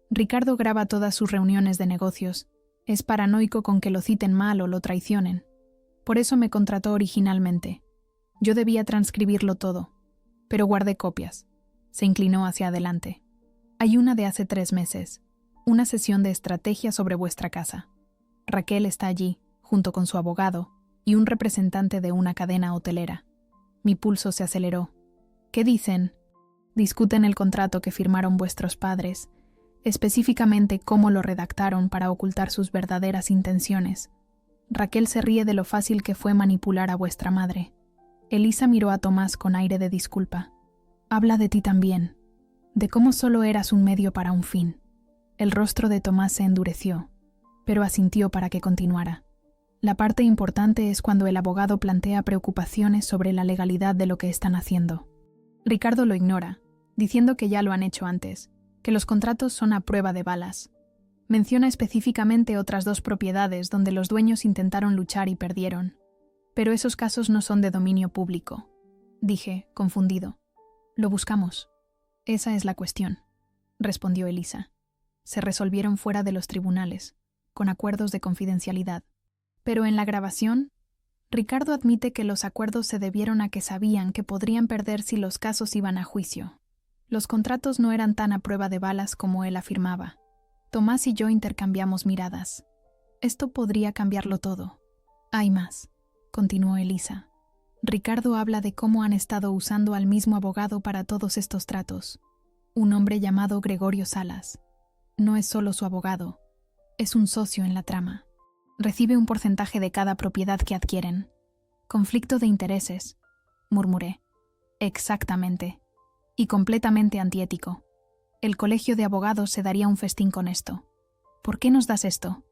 Ricardo graba todas sus reuniones de negocios. Es paranoico con que lo citen mal o lo traicionen. Por eso me contrató originalmente. Yo debía transcribirlo todo, pero guardé copias. Se inclinó hacia adelante. Hay una de hace 3 meses, una sesión de estrategia sobre vuestra casa. Raquel está allí, junto con su abogado y un representante de una cadena hotelera. Mi pulso se aceleró. ¿Qué dicen? Discuten el contrato que firmaron vuestros padres, específicamente cómo lo redactaron para ocultar sus verdaderas intenciones. Raquel se ríe de lo fácil que fue manipular a vuestra madre. Elisa miró a Tomás con aire de disculpa. Habla de ti también, de cómo solo eras un medio para un fin. El rostro de Tomás se endureció, pero asintió para que continuara. La parte importante es cuando el abogado plantea preocupaciones sobre la legalidad de lo que están haciendo. Ricardo lo ignora, diciendo que ya lo han hecho antes, que los contratos son a prueba de balas. Menciona específicamente otras 2 propiedades donde los dueños intentaron luchar y perdieron. Pero esos casos no son de dominio público. Dije, confundido. Lo buscamos. Esa es la cuestión, respondió Elisa. Se resolvieron fuera de los tribunales, con acuerdos de confidencialidad. Pero en la grabación, Ricardo admite que los acuerdos se debieron a que sabían que podrían perder si los casos iban a juicio. Los contratos no eran tan a prueba de balas como él afirmaba. Tomás y yo intercambiamos miradas. Esto podría cambiarlo todo. Hay más, continuó Elisa. Ricardo habla de cómo han estado usando al mismo abogado para todos estos tratos. Un hombre llamado Gregorio Salas. No es solo su abogado, es un socio en la trama. Recibe un porcentaje de cada propiedad que adquieren. Conflicto de intereses, murmuré. Exactamente. Y completamente antiético. El colegio de abogados se daría un festín con esto. ¿Por qué nos das esto?,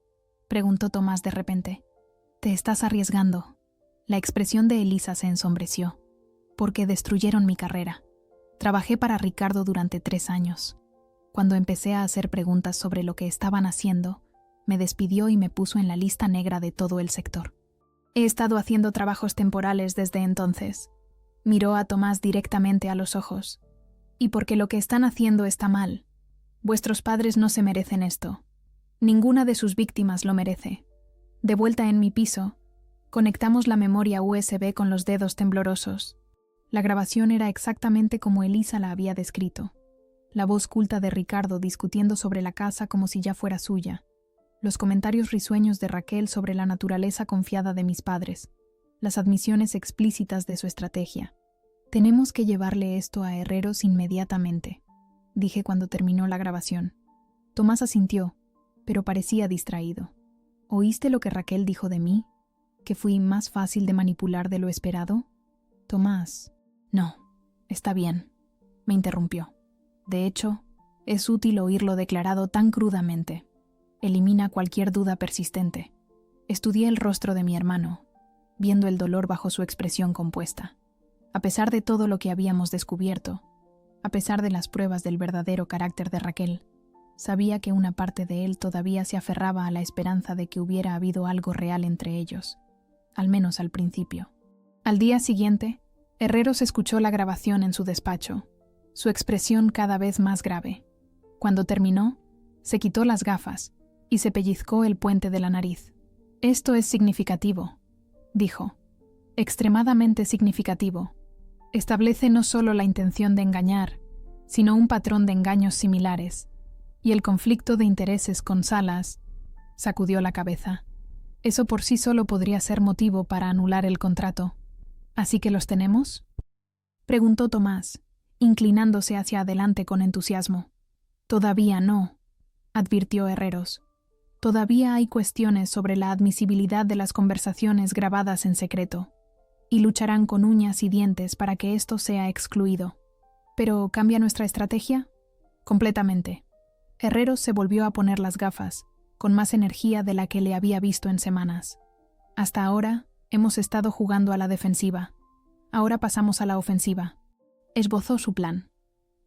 preguntó Tomás de repente. Te estás arriesgando. La expresión de Elisa se ensombreció. Porque destruyeron mi carrera. Trabajé para Ricardo durante 3 años. Cuando empecé a hacer preguntas sobre lo que estaban haciendo, me despidió y me puso en la lista negra de todo el sector. He estado haciendo trabajos temporales desde entonces. Miró a Tomás directamente a los ojos. Y porque lo que están haciendo está mal. Vuestros padres no se merecen esto. Ninguna de sus víctimas lo merece. De vuelta en mi piso, conectamos la memoria USB con los dedos temblorosos. La grabación era exactamente como Elisa la había descrito. La voz culta de Ricardo discutiendo sobre la casa como si ya fuera suya. Los comentarios risueños de Raquel sobre la naturaleza confiada de mis padres. Las admisiones explícitas de su estrategia. Tenemos que llevarle esto a Herreros inmediatamente, dije cuando terminó la grabación. Tomás asintió, pero parecía distraído. ¿Oíste lo que Raquel dijo de mí? ¿Que fui más fácil de manipular de lo esperado? Tomás. No, está bien, me interrumpió. De hecho, es útil oírlo declarado tan crudamente. Elimina cualquier duda persistente. Estudié el rostro de mi hermano, viendo el dolor bajo su expresión compuesta. A pesar de todo lo que habíamos descubierto, a pesar de las pruebas del verdadero carácter de Raquel, sabía que una parte de él todavía se aferraba a la esperanza de que hubiera habido algo real entre ellos, al menos al principio. Al día siguiente, Herreros escuchó la grabación en su despacho, su expresión cada vez más grave. Cuando terminó, se quitó las gafas y se pellizcó el puente de la nariz. Esto es significativo, dijo. Extremadamente significativo. Establece no solo la intención de engañar, sino un patrón de engaños similares. Y el conflicto de intereses con Salas, sacudió la cabeza. Eso por sí solo podría ser motivo para anular el contrato. ¿Así que los tenemos?, preguntó Tomás, inclinándose hacia adelante con entusiasmo. Todavía no, advirtió Herreros. Todavía hay cuestiones sobre la admisibilidad de las conversaciones grabadas en secreto, y lucharán con uñas y dientes para que esto sea excluido. ¿Pero cambia nuestra estrategia? Completamente. Herreros se volvió a poner las gafas, con más energía de la que le había visto en semanas. Hasta ahora, hemos estado jugando a la defensiva. Ahora pasamos a la ofensiva. Esbozó su plan.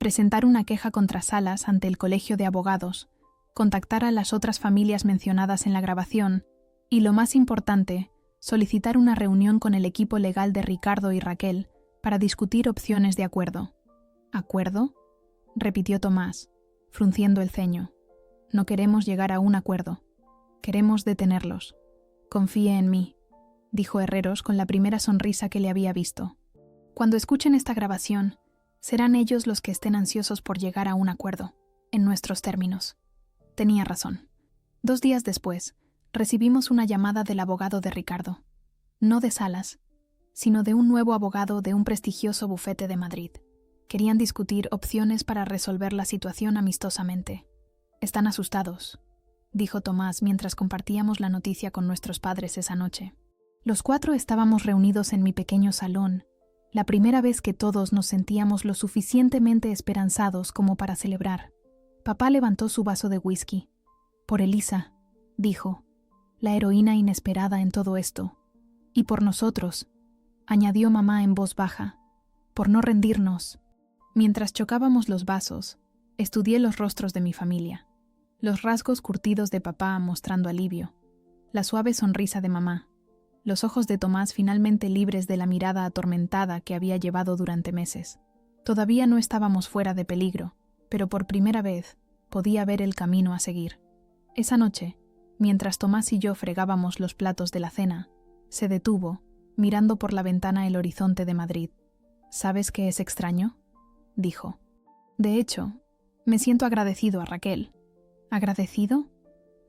presentar una queja contra Salas ante el Colegio de Abogados, contactar a las otras familias mencionadas en la grabación y, lo más importante, solicitar una reunión con el equipo legal de Ricardo y Raquel para discutir opciones de acuerdo. ¿Acuerdo?, repitió Tomás, frunciendo el ceño. No queremos llegar a un acuerdo. Queremos detenerlos. Confíe en mí, dijo Herreros con la primera sonrisa que le había visto. Cuando escuchen esta grabación, serán ellos los que estén ansiosos por llegar a un acuerdo, en nuestros términos. Tenía razón. 2 días después, recibimos una llamada del abogado de Ricardo. No de Salas, sino de un nuevo abogado de un prestigioso bufete de Madrid. Querían discutir opciones para resolver la situación amistosamente. Están asustados, dijo Tomás mientras compartíamos la noticia con nuestros padres esa noche. Los 4 estábamos reunidos en mi pequeño salón, la primera vez que todos nos sentíamos lo suficientemente esperanzados como para celebrar. Papá levantó su vaso de whisky. Por Elisa, dijo, la heroína inesperada en todo esto. Y por nosotros, añadió mamá en voz baja, por no rendirnos. Mientras chocábamos los vasos, estudié los rostros de mi familia. Los rasgos curtidos de papá mostrando alivio, la suave sonrisa de mamá, los ojos de Tomás finalmente libres de la mirada atormentada que había llevado durante meses. Todavía no estábamos fuera de peligro, pero por primera vez podía ver el camino a seguir. Esa noche, mientras Tomás y yo fregábamos los platos de la cena, se detuvo, mirando por la ventana el horizonte de Madrid. ¿Sabes qué es extraño?, dijo. De hecho, me siento agradecido a Raquel. ¿Agradecido?,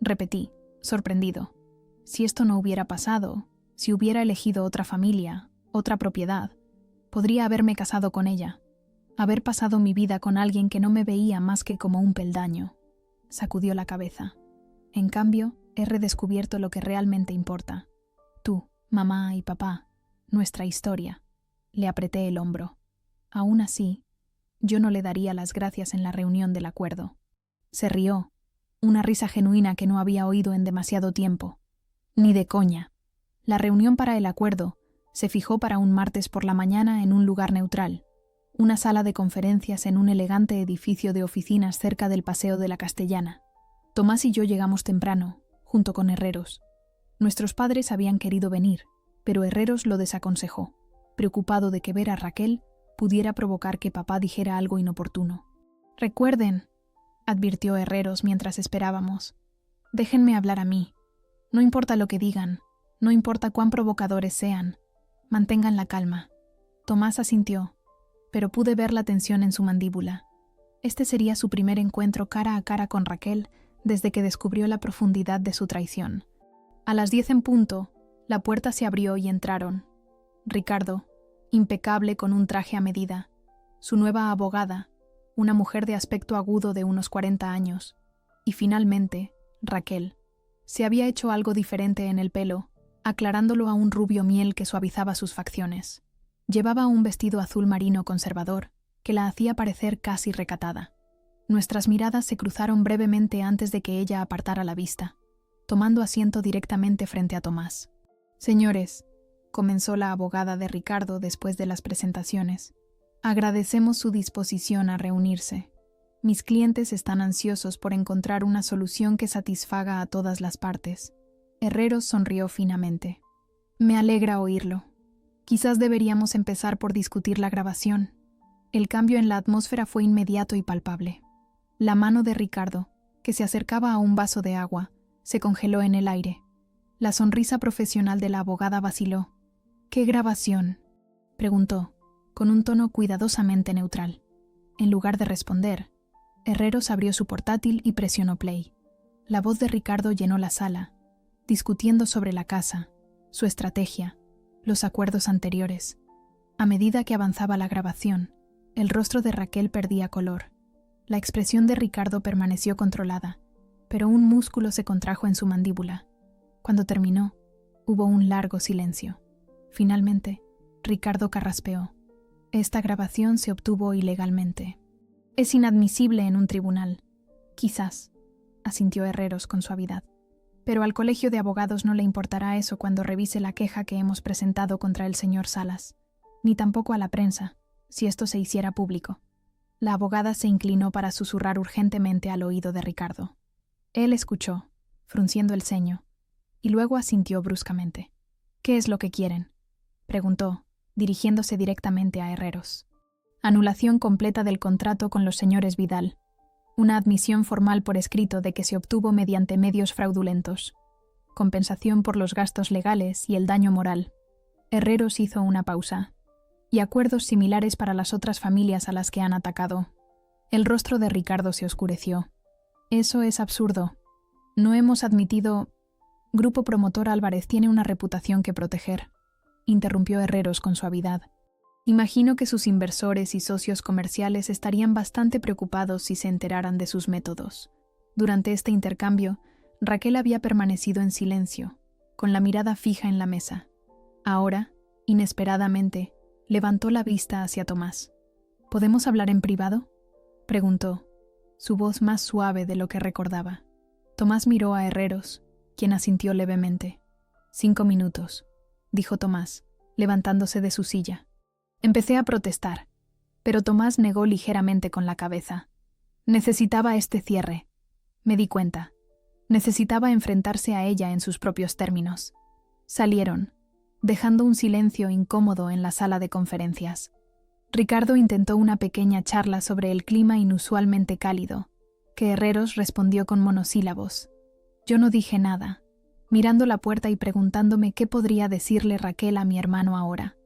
repetí, sorprendido. Si esto no hubiera pasado, si hubiera elegido otra familia, otra propiedad, podría haberme casado con ella, haber pasado mi vida con alguien que no me veía más que como un peldaño. Sacudió la cabeza. En cambio, he redescubierto lo que realmente importa. Tú, mamá y papá, nuestra historia. Le apreté el hombro. Aún así, yo no le daría las gracias en la reunión del acuerdo. Se rió, una risa genuina que no había oído en demasiado tiempo. Ni de coña. La reunión para el acuerdo se fijó para un martes por la mañana en un lugar neutral, una sala de conferencias en un elegante edificio de oficinas cerca del Paseo de la Castellana. Tomás y yo llegamos temprano, junto con Herreros. Nuestros padres habían querido venir, pero Herreros lo desaconsejó, preocupado de que ver a Raquel pudiera provocar que papá dijera algo inoportuno. «Recuerden», advirtió Herreros mientras esperábamos, «déjenme hablar a mí. No importa lo que digan, no importa cuán provocadores sean, mantengan la calma». Tomás asintió, pero pude ver la tensión en su mandíbula. Este sería su primer encuentro cara a cara con Raquel desde que descubrió la profundidad de su traición. A las 10 en punto, la puerta se abrió y entraron. Ricardo, impecable con un traje a medida, su nueva abogada, una mujer de aspecto agudo de unos 40 años, y finalmente, Raquel. Se había hecho algo diferente en el pelo, aclarándolo a un rubio miel que suavizaba sus facciones. Llevaba un vestido azul marino conservador, que la hacía parecer casi recatada. Nuestras miradas se cruzaron brevemente antes de que ella apartara la vista, tomando asiento directamente frente a Tomás. «Señores», comenzó la abogada de Ricardo después de las presentaciones, «agradecemos su disposición a reunirse. Mis clientes están ansiosos por encontrar una solución que satisfaga a todas las partes». Herreros sonrió finamente. «Me alegra oírlo. Quizás deberíamos empezar por discutir la grabación». El cambio en la atmósfera fue inmediato y palpable. La mano de Ricardo, que se acercaba a un vaso de agua, se congeló en el aire. La sonrisa profesional de la abogada vaciló. «¿Qué grabación?», preguntó, con un tono cuidadosamente neutral. En lugar de responder, Herreros abrió su portátil y presionó play. La voz de Ricardo llenó la sala, discutiendo sobre la casa, su estrategia, los acuerdos anteriores. A medida que avanzaba la grabación, el rostro de Raquel perdía color. La expresión de Ricardo permaneció controlada, pero un músculo se contrajo en su mandíbula. Cuando terminó, hubo un largo silencio. Finalmente, Ricardo carraspeó. «Esta grabación se obtuvo ilegalmente. Es inadmisible en un tribunal». «Quizás», asintió Herreros con suavidad. «Pero al Colegio de Abogados no le importará eso cuando revise la queja que hemos presentado contra el señor Salas, ni tampoco a la prensa, si esto se hiciera público. La abogada se inclinó para susurrar urgentemente al oído de Ricardo. Él escuchó, frunciendo el ceño, y luego asintió bruscamente. «¿Qué es lo que quieren?», preguntó, dirigiéndose directamente a Herreros. «Anulación completa del contrato con los señores Vidal. Una admisión formal por escrito de que se obtuvo mediante medios fraudulentos. Compensación por los gastos legales y el daño moral». Herreros hizo una pausa. «Y acuerdos similares para las otras familias a las que han atacado». El rostro de Ricardo se oscureció. «Eso es absurdo. No hemos admitido...». «Grupo Promotor Álvarez tiene una reputación que proteger», interrumpió Herreros con suavidad. «Imagino que sus inversores y socios comerciales estarían bastante preocupados si se enteraran de sus métodos». Durante este intercambio, Raquel había permanecido en silencio, con la mirada fija en la mesa. Ahora, inesperadamente, levantó la vista hacia Tomás. «¿Podemos hablar en privado?», preguntó, su voz más suave de lo que recordaba. Tomás miró a Herreros, quien asintió levemente. «5 minutos», dijo Tomás, levantándose de su silla. Empecé a protestar, pero Tomás negó ligeramente con la cabeza. Necesitaba este cierre. Me di cuenta. Necesitaba enfrentarse a ella en sus propios términos. Salieron, dejando un silencio incómodo en la sala de conferencias. Ricardo intentó una pequeña charla sobre el clima inusualmente cálido, que Herreros respondió con monosílabos. Yo no dije nada, mirando la puerta y preguntándome qué podría decirle Raquel a mi hermano ahora.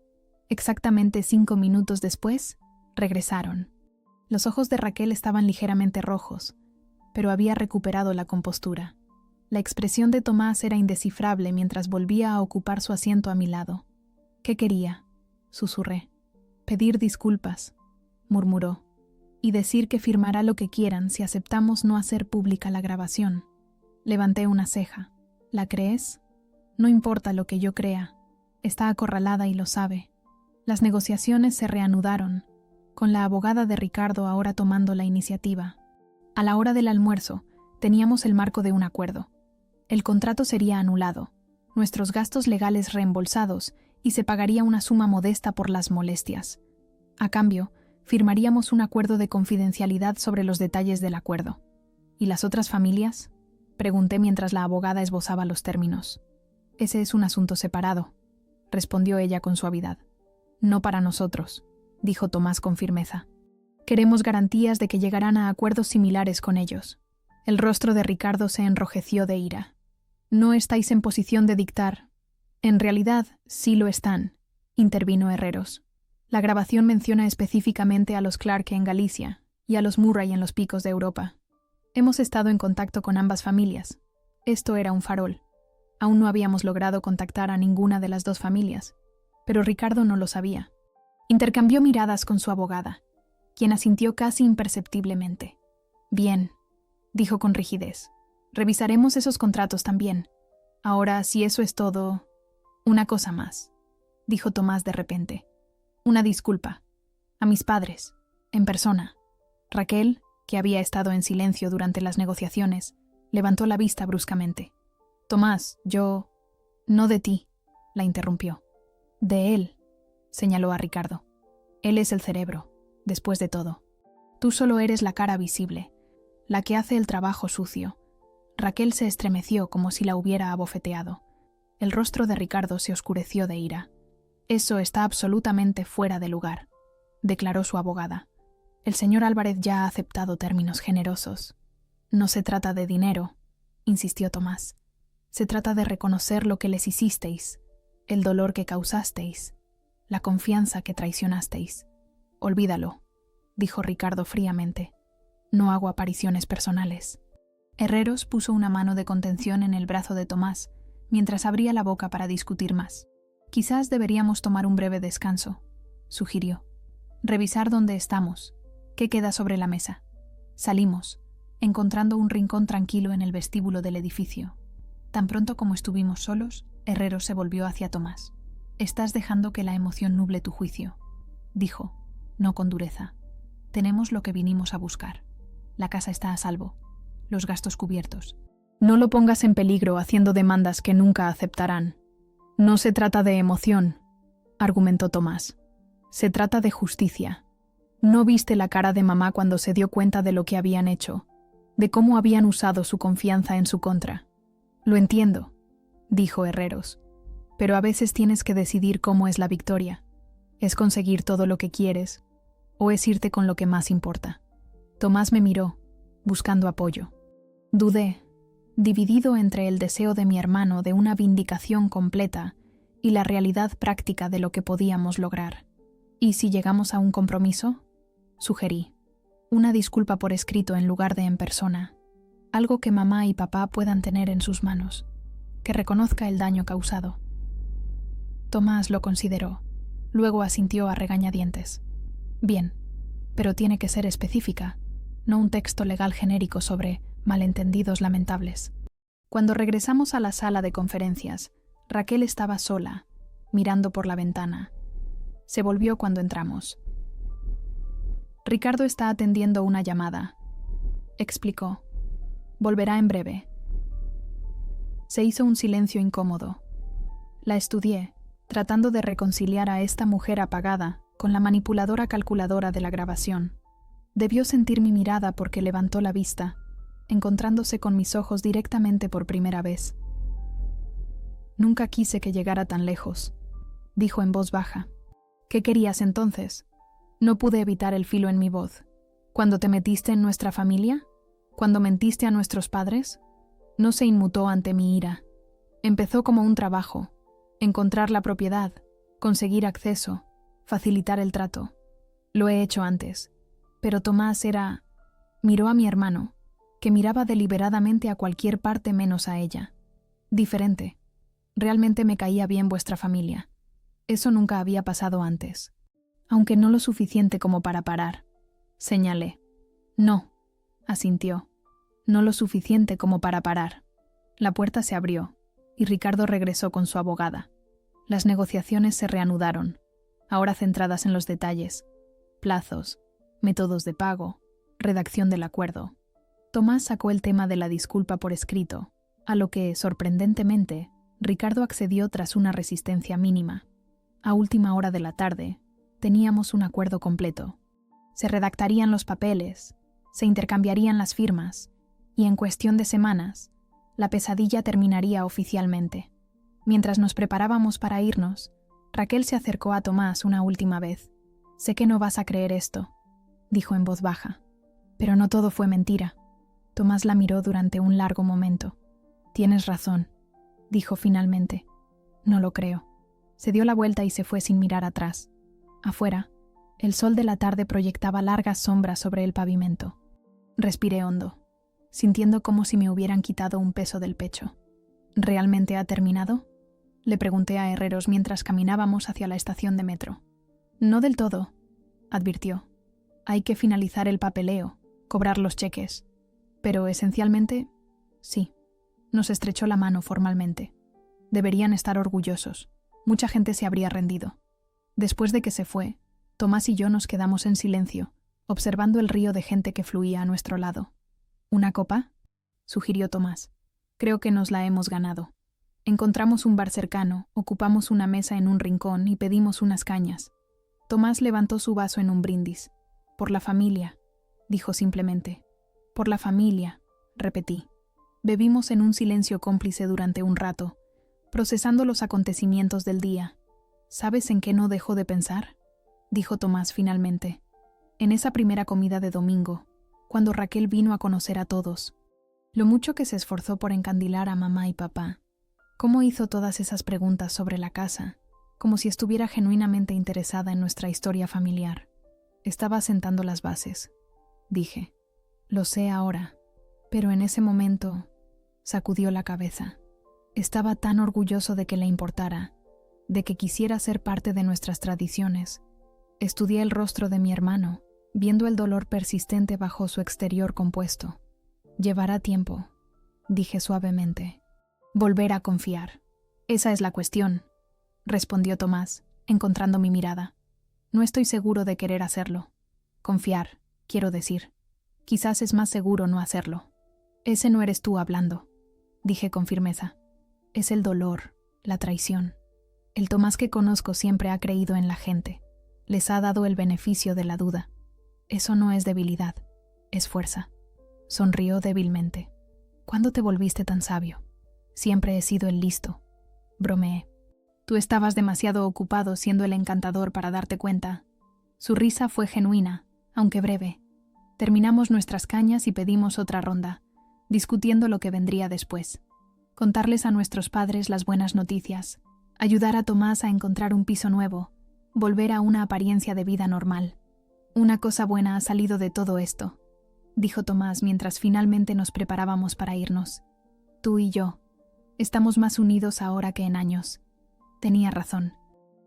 Exactamente 5 minutos después, regresaron. Los ojos de Raquel estaban ligeramente rojos, pero había recuperado la compostura. La expresión de Tomás era indescifrable mientras volvía a ocupar su asiento a mi lado. «¿Qué quería?», susurré. «Pedir disculpas», murmuró, «y decir que firmará lo que quieran si aceptamos no hacer pública la grabación». Levanté una ceja. «¿La crees?». «No importa lo que yo crea. Está acorralada y lo sabe». Las negociaciones se reanudaron, con la abogada de Ricardo ahora tomando la iniciativa. A la hora del almuerzo, teníamos el marco de un acuerdo. El contrato sería anulado, nuestros gastos legales reembolsados y se pagaría una suma modesta por las molestias. A cambio, firmaríamos un acuerdo de confidencialidad sobre los detalles del acuerdo. ¿Y las otras familias?, pregunté mientras la abogada esbozaba los términos. «Ese es un asunto separado», respondió ella con suavidad. «No para nosotros», dijo Tomás con firmeza. «Queremos garantías de que llegarán a acuerdos similares con ellos». El rostro de Ricardo se enrojeció de ira. «No estáis en posición de dictar». «En realidad, sí lo están», intervino Herreros. «La grabación menciona específicamente a los Clark en Galicia y a los Murray en los Picos de Europa. Hemos estado en contacto con ambas familias. Esto era un farol. Aún no habíamos logrado contactar a ninguna de las dos familias, pero Ricardo no lo sabía». Intercambió miradas con su abogada, quien asintió casi imperceptiblemente. «Bien», dijo con rigidez. «Revisaremos esos contratos también. Ahora, si eso es todo...». «Una cosa más», dijo Tomás de repente. «Una disculpa. A mis padres, en persona». Raquel, que había estado en silencio durante las negociaciones, levantó la vista bruscamente. «Tomás, yo...». «No de ti», la interrumpió. «De él», señaló a Ricardo. «Él es el cerebro, después de todo. Tú solo eres la cara visible, la que hace el trabajo sucio». Raquel se estremeció como si la hubiera abofeteado. El rostro de Ricardo se oscureció de ira. «Eso está absolutamente fuera de lugar», declaró su abogada. «El señor Álvarez ya ha aceptado términos generosos». «No se trata de dinero», insistió Tomás. «Se trata de reconocer lo que les hicisteis, el dolor que causasteis, la confianza que traicionasteis». «Olvídalo», dijo Ricardo fríamente. «No hago apariciones personales». Herreros puso una mano de contención en el brazo de Tomás, mientras abría la boca para discutir más. «Quizás deberíamos tomar un breve descanso», sugirió. «Revisar dónde estamos, qué queda sobre la mesa». Salimos, encontrando un rincón tranquilo en el vestíbulo del edificio. Tan pronto como estuvimos solos, Herreros se volvió hacia Tomás. «Estás dejando que la emoción nuble tu juicio», dijo, no con dureza. «Tenemos lo que vinimos a buscar. La casa está a salvo, los gastos cubiertos. No lo pongas en peligro haciendo demandas que nunca aceptarán». «No se trata de emoción», argumentó Tomás. «Se trata de justicia». No viste la cara de mamá cuando se dio cuenta de lo que habían hecho, de cómo habían usado su confianza en su contra. Lo entiendo, dijo Herreros, pero a veces tienes que decidir cómo es la victoria. ¿Es conseguir todo lo que quieres o es irte con lo que más importa? Tomás me miró, buscando apoyo. Dudé, dividido entre el deseo de mi hermano de una vindicación completa y la realidad práctica de lo que podíamos lograr. ¿Y si llegamos a un compromiso? Sugerí. Una disculpa por escrito en lugar de en persona. Algo que mamá y papá puedan tener en sus manos. Que reconozca el daño causado. Tomás lo consideró. Luego asintió a regañadientes. Bien, pero tiene que ser específica, no un texto legal genérico sobre malentendidos lamentables. Cuando regresamos a la sala de conferencias, Raquel estaba sola, mirando por la ventana. Se volvió cuando entramos. Ricardo está atendiendo una llamada, explicó. Volverá en breve. Se hizo un silencio incómodo. La estudié, tratando de reconciliar a esta mujer apagada con la manipuladora calculadora de la grabación. Debió sentir mi mirada porque levantó la vista, encontrándose con mis ojos directamente por primera vez. Nunca quise que llegara tan lejos, dijo en voz baja. ¿Qué querías entonces? No pude evitar el filo en mi voz. ¿Cuando te metiste en nuestra familia? ¿Cuando mentiste a nuestros padres? No se inmutó ante mi ira. Empezó como un trabajo. Encontrar la propiedad, conseguir acceso, facilitar el trato. Lo he hecho antes. Pero Tomás era... Miró a mi hermano, que miraba deliberadamente a cualquier parte menos a ella. Diferente. Realmente me caía bien vuestra familia. Eso nunca había pasado antes. Aunque no lo suficiente como para parar. Señalé. No, asintió. No lo suficiente como para parar. La puerta se abrió, y Ricardo regresó con su abogada. Las negociaciones se reanudaron, ahora centradas en los detalles. Plazos, métodos de pago, redacción del acuerdo. Tomás sacó el tema de la disculpa por escrito, a lo que, sorprendentemente, Ricardo accedió tras una resistencia mínima. A última hora de la tarde, teníamos un acuerdo completo. Se redactarían los papeles, se intercambiarían las firmas, y en cuestión de semanas, la pesadilla terminaría oficialmente. Mientras nos preparábamos para irnos, Raquel se acercó a Tomás una última vez. «Sé que no vas a creer esto», dijo en voz baja. «Pero no todo fue mentira». Tomás la miró durante un largo momento. «Tienes razón», dijo finalmente. «No lo creo». Se dio la vuelta y se fue sin mirar atrás. Afuera, el sol de la tarde proyectaba largas sombras sobre el pavimento. Respiré hondo, sintiendo como si me hubieran quitado un peso del pecho. ¿Realmente ha terminado?, le pregunté a Herreros mientras caminábamos hacia la estación de metro. No del todo, advirtió. Hay que finalizar el papeleo, cobrar los cheques. Pero esencialmente, sí. Nos estrechó la mano formalmente. Deberían estar orgullosos. Mucha gente se habría rendido. Después de que se fue, Tomás y yo nos quedamos en silencio, observando el río de gente que fluía a nuestro lado. ¿Una copa?, sugirió Tomás. Creo que nos la hemos ganado. Encontramos un bar cercano, ocupamos una mesa en un rincón y pedimos unas cañas. Tomás levantó su vaso en un brindis. «Por la familia», dijo simplemente. «Por la familia», repetí. Bebimos en un silencio cómplice durante un rato, procesando los acontecimientos del día. «¿Sabes en qué no dejo de pensar?», dijo Tomás finalmente. En esa primera comida de domingo, cuando Raquel vino a conocer a todos. Lo mucho que se esforzó por encandilar a mamá y papá. Cómo hizo todas esas preguntas sobre la casa, como si estuviera genuinamente interesada en nuestra historia familiar. Estaba sentando las bases, dije. Lo sé ahora, pero en ese momento sacudió la cabeza. Estaba tan orgulloso de que le importara, de que quisiera ser parte de nuestras tradiciones. Estudié el rostro de mi hermano, viendo el dolor persistente bajo su exterior compuesto. Llevará tiempo, dije suavemente. Volver a confiar. Esa es la cuestión, respondió Tomás, encontrando mi mirada. No estoy seguro de querer hacerlo. Confiar, quiero decir. Quizás es más seguro no hacerlo. Ese no eres tú hablando, dije con firmeza. Es el dolor, la traición. El Tomás que conozco siempre ha creído en la gente. Les ha dado el beneficio de la duda. Eso no es debilidad, es fuerza. Sonrió débilmente. ¿Cuándo te volviste tan sabio? Siempre he sido el listo. Bromeé. Tú estabas demasiado ocupado siendo el encantador para darte cuenta. Su risa fue genuina, aunque breve. Terminamos nuestras cañas y pedimos otra ronda, discutiendo lo que vendría después. Contarles a nuestros padres las buenas noticias, ayudar a Tomás a encontrar un piso nuevo, volver a una apariencia de vida normal. Una cosa buena ha salido de todo esto, dijo Tomás mientras finalmente nos preparábamos para irnos. Tú y yo. Estamos más unidos ahora que en años. Tenía razón.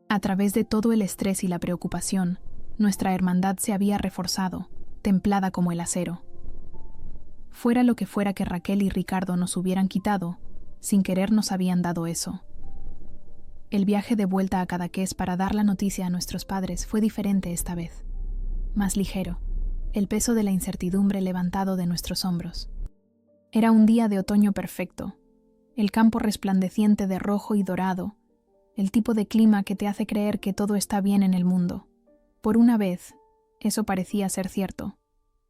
A través de todo el estrés y la preocupación, nuestra hermandad se había reforzado, templada como el acero. Fuera lo que fuera que Raquel y Ricardo nos hubieran quitado, sin querer nos habían dado eso. El viaje de vuelta a Cadaqués para dar la noticia a nuestros padres fue diferente esta vez. Más ligero, el peso de la incertidumbre levantado de nuestros hombros. Era un día de otoño perfecto, el campo resplandeciente de rojo y dorado, el tipo de clima que te hace creer que todo está bien en el mundo. Por una vez, eso parecía ser cierto.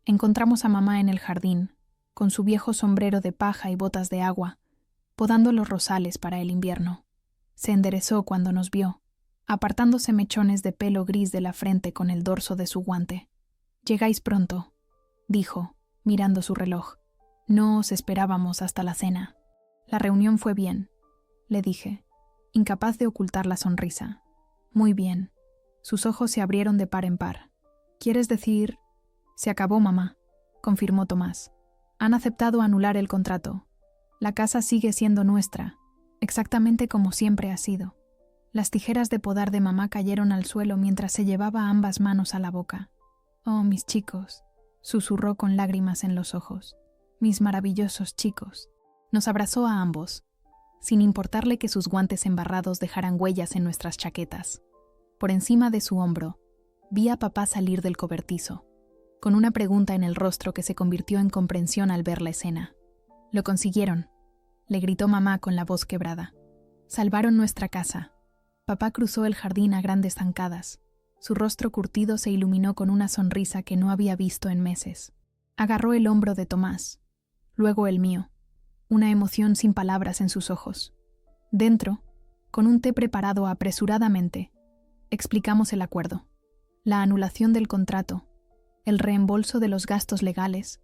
Encontramos a mamá en el jardín, con su viejo sombrero de paja y botas de agua, podando los rosales para el invierno. Se enderezó cuando nos vio, apartándose mechones de pelo gris de la frente con el dorso de su guante. «Llegáis pronto», dijo, mirando su reloj. «No os esperábamos hasta la cena». «La reunión fue bien», le dije, incapaz de ocultar la sonrisa. «Muy bien». Sus ojos se abrieron de par en par. «¿Quieres decir...?» «Se acabó, mamá», confirmó Tomás. «Han aceptado anular el contrato. La casa sigue siendo nuestra, exactamente como siempre ha sido». Las tijeras de podar de mamá cayeron al suelo mientras se llevaba ambas manos a la boca. «Oh, mis chicos», susurró con lágrimas en los ojos. «Mis maravillosos chicos». Nos abrazó a ambos, sin importarle que sus guantes embarrados dejaran huellas en nuestras chaquetas. Por encima de su hombro, vi a papá salir del cobertizo, con una pregunta en el rostro que se convirtió en comprensión al ver la escena. «Lo consiguieron», le gritó mamá con la voz quebrada. «Salvaron nuestra casa». Papá cruzó el jardín a grandes zancadas. Su rostro curtido se iluminó con una sonrisa que no había visto en meses. Agarró el hombro de Tomás, luego el mío, una emoción sin palabras en sus ojos. Dentro, con un té preparado apresuradamente, explicamos el acuerdo, la anulación del contrato, el reembolso de los gastos legales,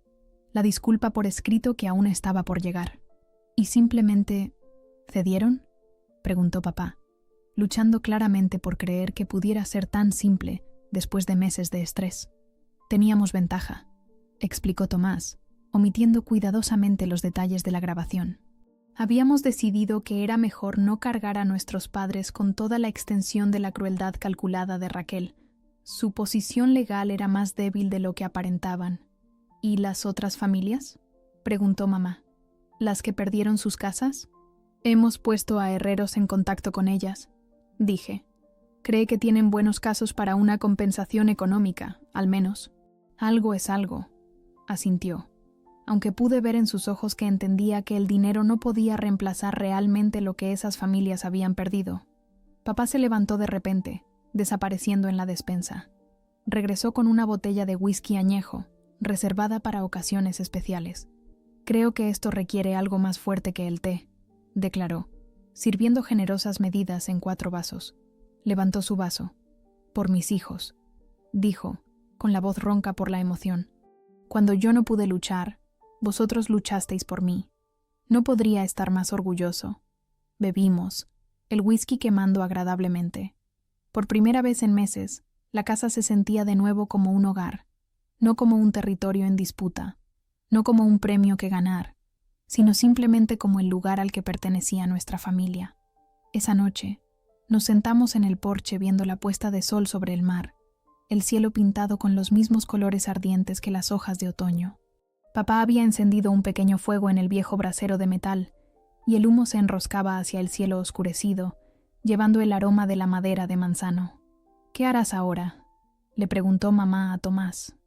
la disculpa por escrito que aún estaba por llegar. ¿Y simplemente cedieron?, preguntó papá, luchando claramente por creer que pudiera ser tan simple después de meses de estrés. «Teníamos ventaja», explicó Tomás, omitiendo cuidadosamente los detalles de la grabación. «Habíamos decidido que era mejor no cargar a nuestros padres con toda la extensión de la crueldad calculada de Raquel. Su posición legal era más débil de lo que aparentaban». «¿Y las otras familias?», preguntó mamá. «¿Las que perdieron sus casas?». «Hemos puesto a herreros en contacto con ellas», dije. «Cree que tienen buenos casos para una compensación económica, al menos». «Algo es algo», asintió, aunque pude ver en sus ojos que entendía que el dinero no podía reemplazar realmente lo que esas familias habían perdido. Papá se levantó de repente, desapareciendo en la despensa. Regresó con una botella de whisky añejo, reservada para ocasiones especiales. «Creo que esto requiere algo más fuerte que el té», declaró, sirviendo generosas medidas en 4 vasos. Levantó su vaso. «Por mis hijos», dijo, con la voz ronca por la emoción. «Cuando yo no pude luchar, vosotros luchasteis por mí. No podría estar más orgulloso». Bebimos, el whisky quemando agradablemente. Por primera vez en meses, la casa se sentía de nuevo como un hogar, no como un territorio en disputa, no como un premio que ganar, sino simplemente como el lugar al que pertenecía nuestra familia. Esa noche, nos sentamos en el porche viendo la puesta de sol sobre el mar, el cielo pintado con los mismos colores ardientes que las hojas de otoño. Papá había encendido un pequeño fuego en el viejo brasero de metal, y el humo se enroscaba hacia el cielo oscurecido, llevando el aroma de la madera de manzano. «¿Qué harás ahora?», le preguntó mamá a Tomás.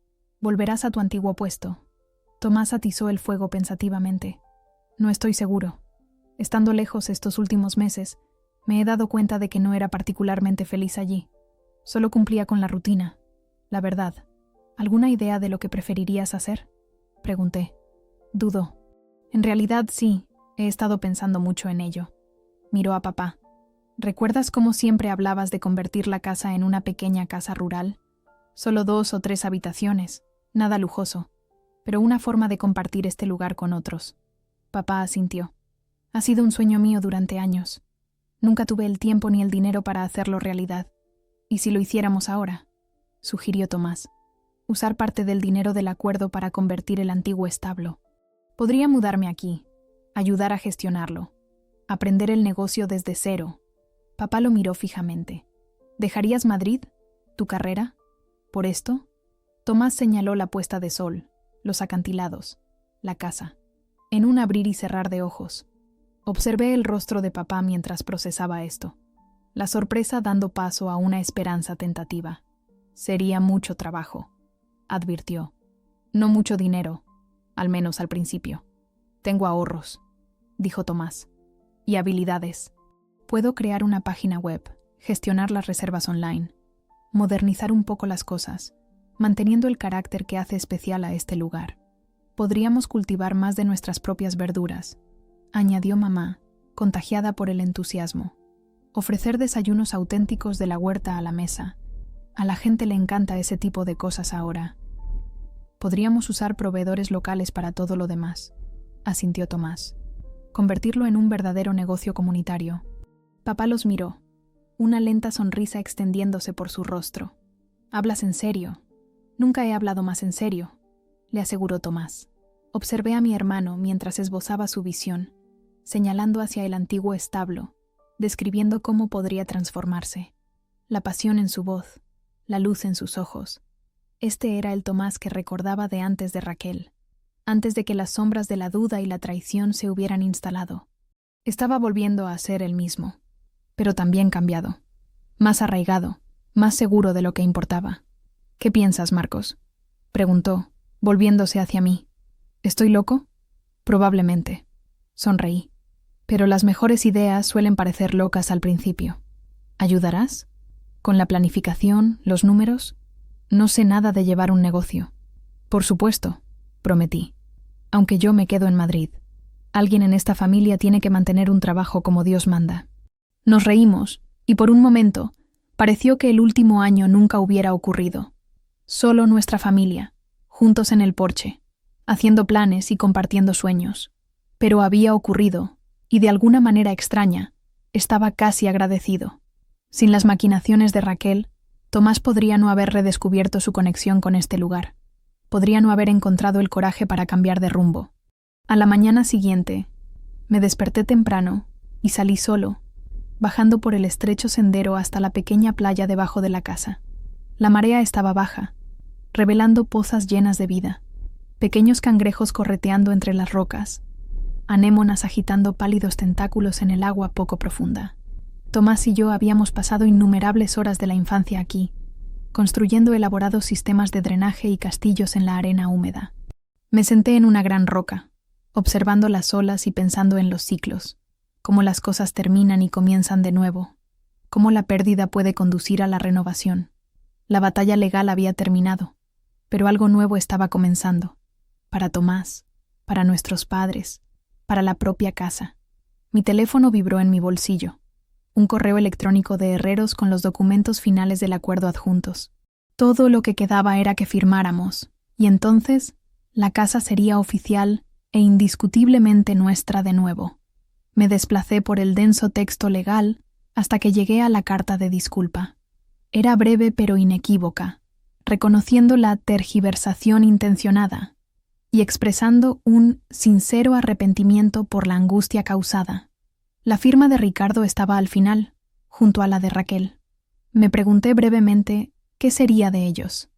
«¿Volverás a tu antiguo puesto?». Tomás atizó el fuego pensativamente. «No estoy seguro. Estando lejos estos últimos meses, me he dado cuenta de que no era particularmente feliz allí. Solo cumplía con la rutina. La verdad, ¿Alguna idea de lo que preferirías hacer?, pregunté. Dudó. En realidad sí, he estado pensando mucho en ello. Miró a papá. ¿Recuerdas cómo siempre hablabas de convertir la casa en una pequeña casa rural? Solo 2 o 3 habitaciones, nada lujoso, pero una forma de compartir este lugar con otros. Papá asintió. Ha sido un sueño mío durante años. Nunca tuve el tiempo ni el dinero para hacerlo realidad. ¿Y si lo hiciéramos ahora?, sugirió Tomás. Usar parte del dinero del acuerdo para convertir el antiguo establo. Podría mudarme aquí, ayudar a gestionarlo, aprender el negocio desde cero. Papá lo miró fijamente. ¿Dejarías Madrid? ¿Tu carrera? ¿Por esto? Tomás señaló la puesta de sol, los acantilados, la casa. En un abrir y cerrar de ojos, observé el rostro de papá mientras procesaba esto, la sorpresa dando paso a una esperanza tentativa. Sería mucho trabajo, advirtió. No mucho dinero, al menos al principio. Tengo ahorros, dijo Tomás. Y habilidades. Puedo crear una página web, gestionar las reservas online, modernizar un poco las cosas, manteniendo el carácter que hace especial a este lugar. Podríamos cultivar más de nuestras propias verduras, añadió mamá, contagiada por el entusiasmo. Ofrecer desayunos auténticos de la huerta a la mesa. A la gente le encanta ese tipo de cosas ahora. Podríamos usar proveedores locales para todo lo demás, asintió Tomás. Convertirlo en un verdadero negocio comunitario. Papá los miró, una lenta sonrisa extendiéndose por su rostro. ¿Hablas en serio? Nunca he hablado más en serio, le aseguró Tomás. Observé a mi hermano mientras esbozaba su visión, señalando hacia el antiguo establo, describiendo cómo podría transformarse. La pasión en su voz, la luz en sus ojos. Este era el Tomás que recordaba de antes de Raquel, antes de que las sombras de la duda y la traición se hubieran instalado. Estaba volviendo a ser el mismo, pero también cambiado, más arraigado, más seguro de lo que importaba. ¿Qué piensas, Marcos?, preguntó, volviéndose hacia mí. ¿Estoy loco? Probablemente. Sonreí. Pero las mejores ideas suelen parecer locas al principio. ¿Ayudarás? ¿Con la planificación, los números? No sé nada de llevar un negocio. Por supuesto, prometí. Aunque yo me quedo en Madrid. Alguien en esta familia tiene que mantener un trabajo como Dios manda. Nos reímos, y por un momento, pareció que el último año nunca hubiera ocurrido. Solo nuestra familia, juntos en el porche, haciendo planes y compartiendo sueños. Pero había ocurrido, y de alguna manera extraña, estaba casi agradecido. Sin las maquinaciones de Raquel, Tomás podría no haber redescubierto su conexión con este lugar. Podría no haber encontrado el coraje para cambiar de rumbo. A la mañana siguiente, me desperté temprano y salí solo, bajando por el estrecho sendero hasta la pequeña playa debajo de la casa. La marea estaba baja, revelando pozas llenas de vida, pequeños cangrejos correteando entre las rocas, anémonas agitando pálidos tentáculos en el agua poco profunda. Tomás y yo habíamos pasado innumerables horas de la infancia aquí, construyendo elaborados sistemas de drenaje y castillos en la arena húmeda. Me senté en una gran roca, observando las olas y pensando en los ciclos, cómo las cosas terminan y comienzan de nuevo, cómo la pérdida puede conducir a la renovación. La batalla legal había terminado, pero algo nuevo estaba comenzando, para Tomás, para nuestros padres, para la propia casa. Mi teléfono vibró en mi bolsillo. Un correo electrónico de Herreros con los documentos finales del acuerdo adjuntos. Todo lo que quedaba era que firmáramos, y entonces la casa sería oficial e indiscutiblemente nuestra de nuevo. Me desplacé por el denso texto legal hasta que llegué a la carta de disculpa. Era breve pero inequívoca, reconociendo la tergiversación intencionada y expresando un sincero arrepentimiento por la angustia causada. La firma de Ricardo estaba al final, junto a la de Raquel. Me pregunté brevemente qué sería de ellos.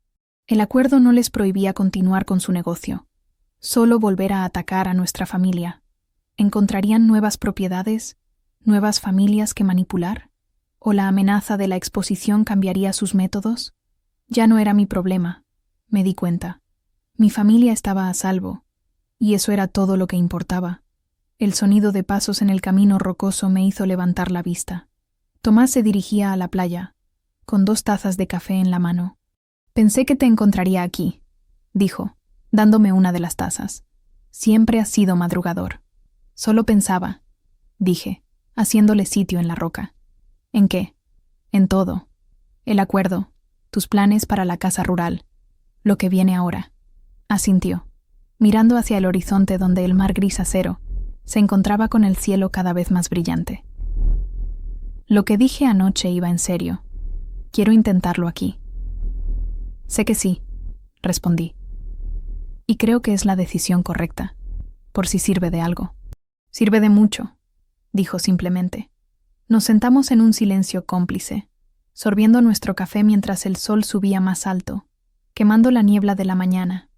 El acuerdo no les prohibía continuar con su negocio, solo volver a atacar a nuestra familia. ¿Encontrarían nuevas propiedades, nuevas familias que manipular? ¿O la amenaza de la exposición cambiaría sus métodos? Ya no era mi problema, me di cuenta. Mi familia estaba a salvo, y eso era todo lo que importaba. El sonido de pasos en el camino rocoso me hizo levantar la vista. Tomás se dirigía a la playa, con 2 tazas de café en la mano. Pensé que te encontraría aquí, dijo, dándome una de las tazas. Siempre has sido madrugador. Solo pensaba, dije, haciéndole sitio en la roca. ¿En qué? En todo. El acuerdo, tus planes para la casa rural, lo que viene ahora. Asintió, mirando hacia el horizonte donde el mar gris acero se encontraba con el cielo cada vez más brillante. Lo que dije anoche iba en serio. Quiero intentarlo aquí. Sé que sí, respondí. Y creo que es la decisión correcta, por si sirve de algo. Sirve de mucho, dijo simplemente. Nos sentamos en un silencio cómplice, sorbiendo nuestro café mientras el sol subía más alto, quemando la niebla de la mañana.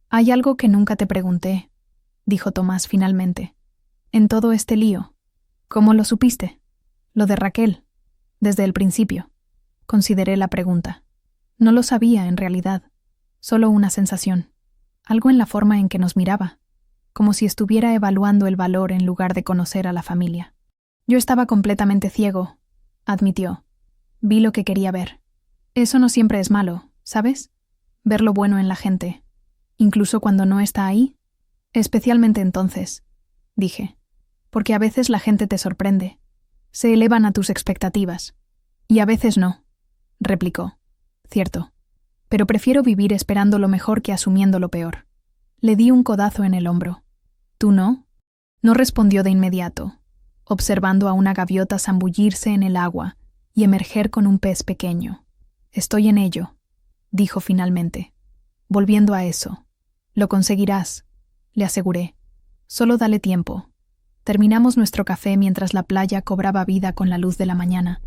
Hay algo que nunca te pregunté, dijo Tomás finalmente. En todo este lío, ¿cómo lo supiste? Lo de Raquel, desde el principio. Consideré la pregunta. No lo sabía, en realidad. Solo una sensación. Algo en la forma en que nos miraba, como si estuviera evaluando el valor en lugar de conocer a la familia. Yo estaba completamente ciego, admitió. Vi lo que quería ver. Eso no siempre es malo, ¿sabes? Ver lo bueno en la gente, incluso cuando no está ahí. Especialmente entonces, dije, porque a veces la gente te sorprende. Se elevan a tus expectativas. Y a veces no, replicó. Cierto. Pero prefiero vivir esperando lo mejor que asumiendo lo peor. Le di un codazo en el hombro. ¿Tú no? No respondió de inmediato, observando a una gaviota zambullirse en el agua y emerger con un pez pequeño. Estoy en ello, dijo finalmente. Volviendo a eso. Lo conseguirás, le aseguré. Solo dale tiempo. Terminamos nuestro café mientras la playa cobraba vida con la luz de la mañana,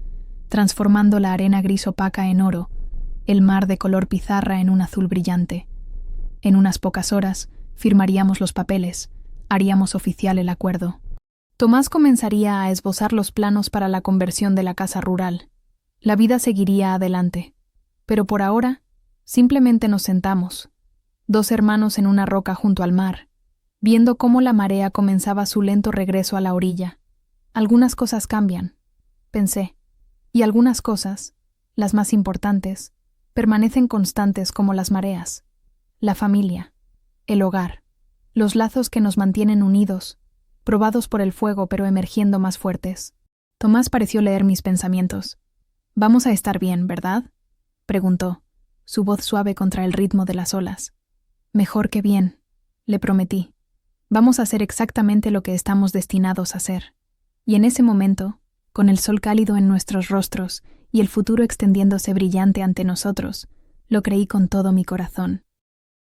transformando la arena gris opaca en oro, el mar de color pizarra en un azul brillante. En unas pocas horas firmaríamos los papeles, haríamos oficial el acuerdo. Tomás comenzaría a esbozar los planos para la conversión de la casa rural. La vida seguiría adelante. Pero por ahora, simplemente nos sentamos, dos hermanos en una roca junto al mar, viendo cómo la marea comenzaba su lento regreso a la orilla. Algunas cosas cambian, pensé, y algunas cosas, las más importantes, permanecen constantes como las mareas. La familia, el hogar, los lazos que nos mantienen unidos, probados por el fuego pero emergiendo más fuertes. Tomás pareció leer mis pensamientos. «Vamos a estar bien, ¿verdad?», preguntó, su voz suave contra el ritmo de las olas. «Mejor que bien», le prometí. «Vamos a hacer exactamente lo que estamos destinados a hacer». Y en ese momento, con el sol cálido en nuestros rostros y el futuro extendiéndose brillante ante nosotros, lo creí con todo mi corazón.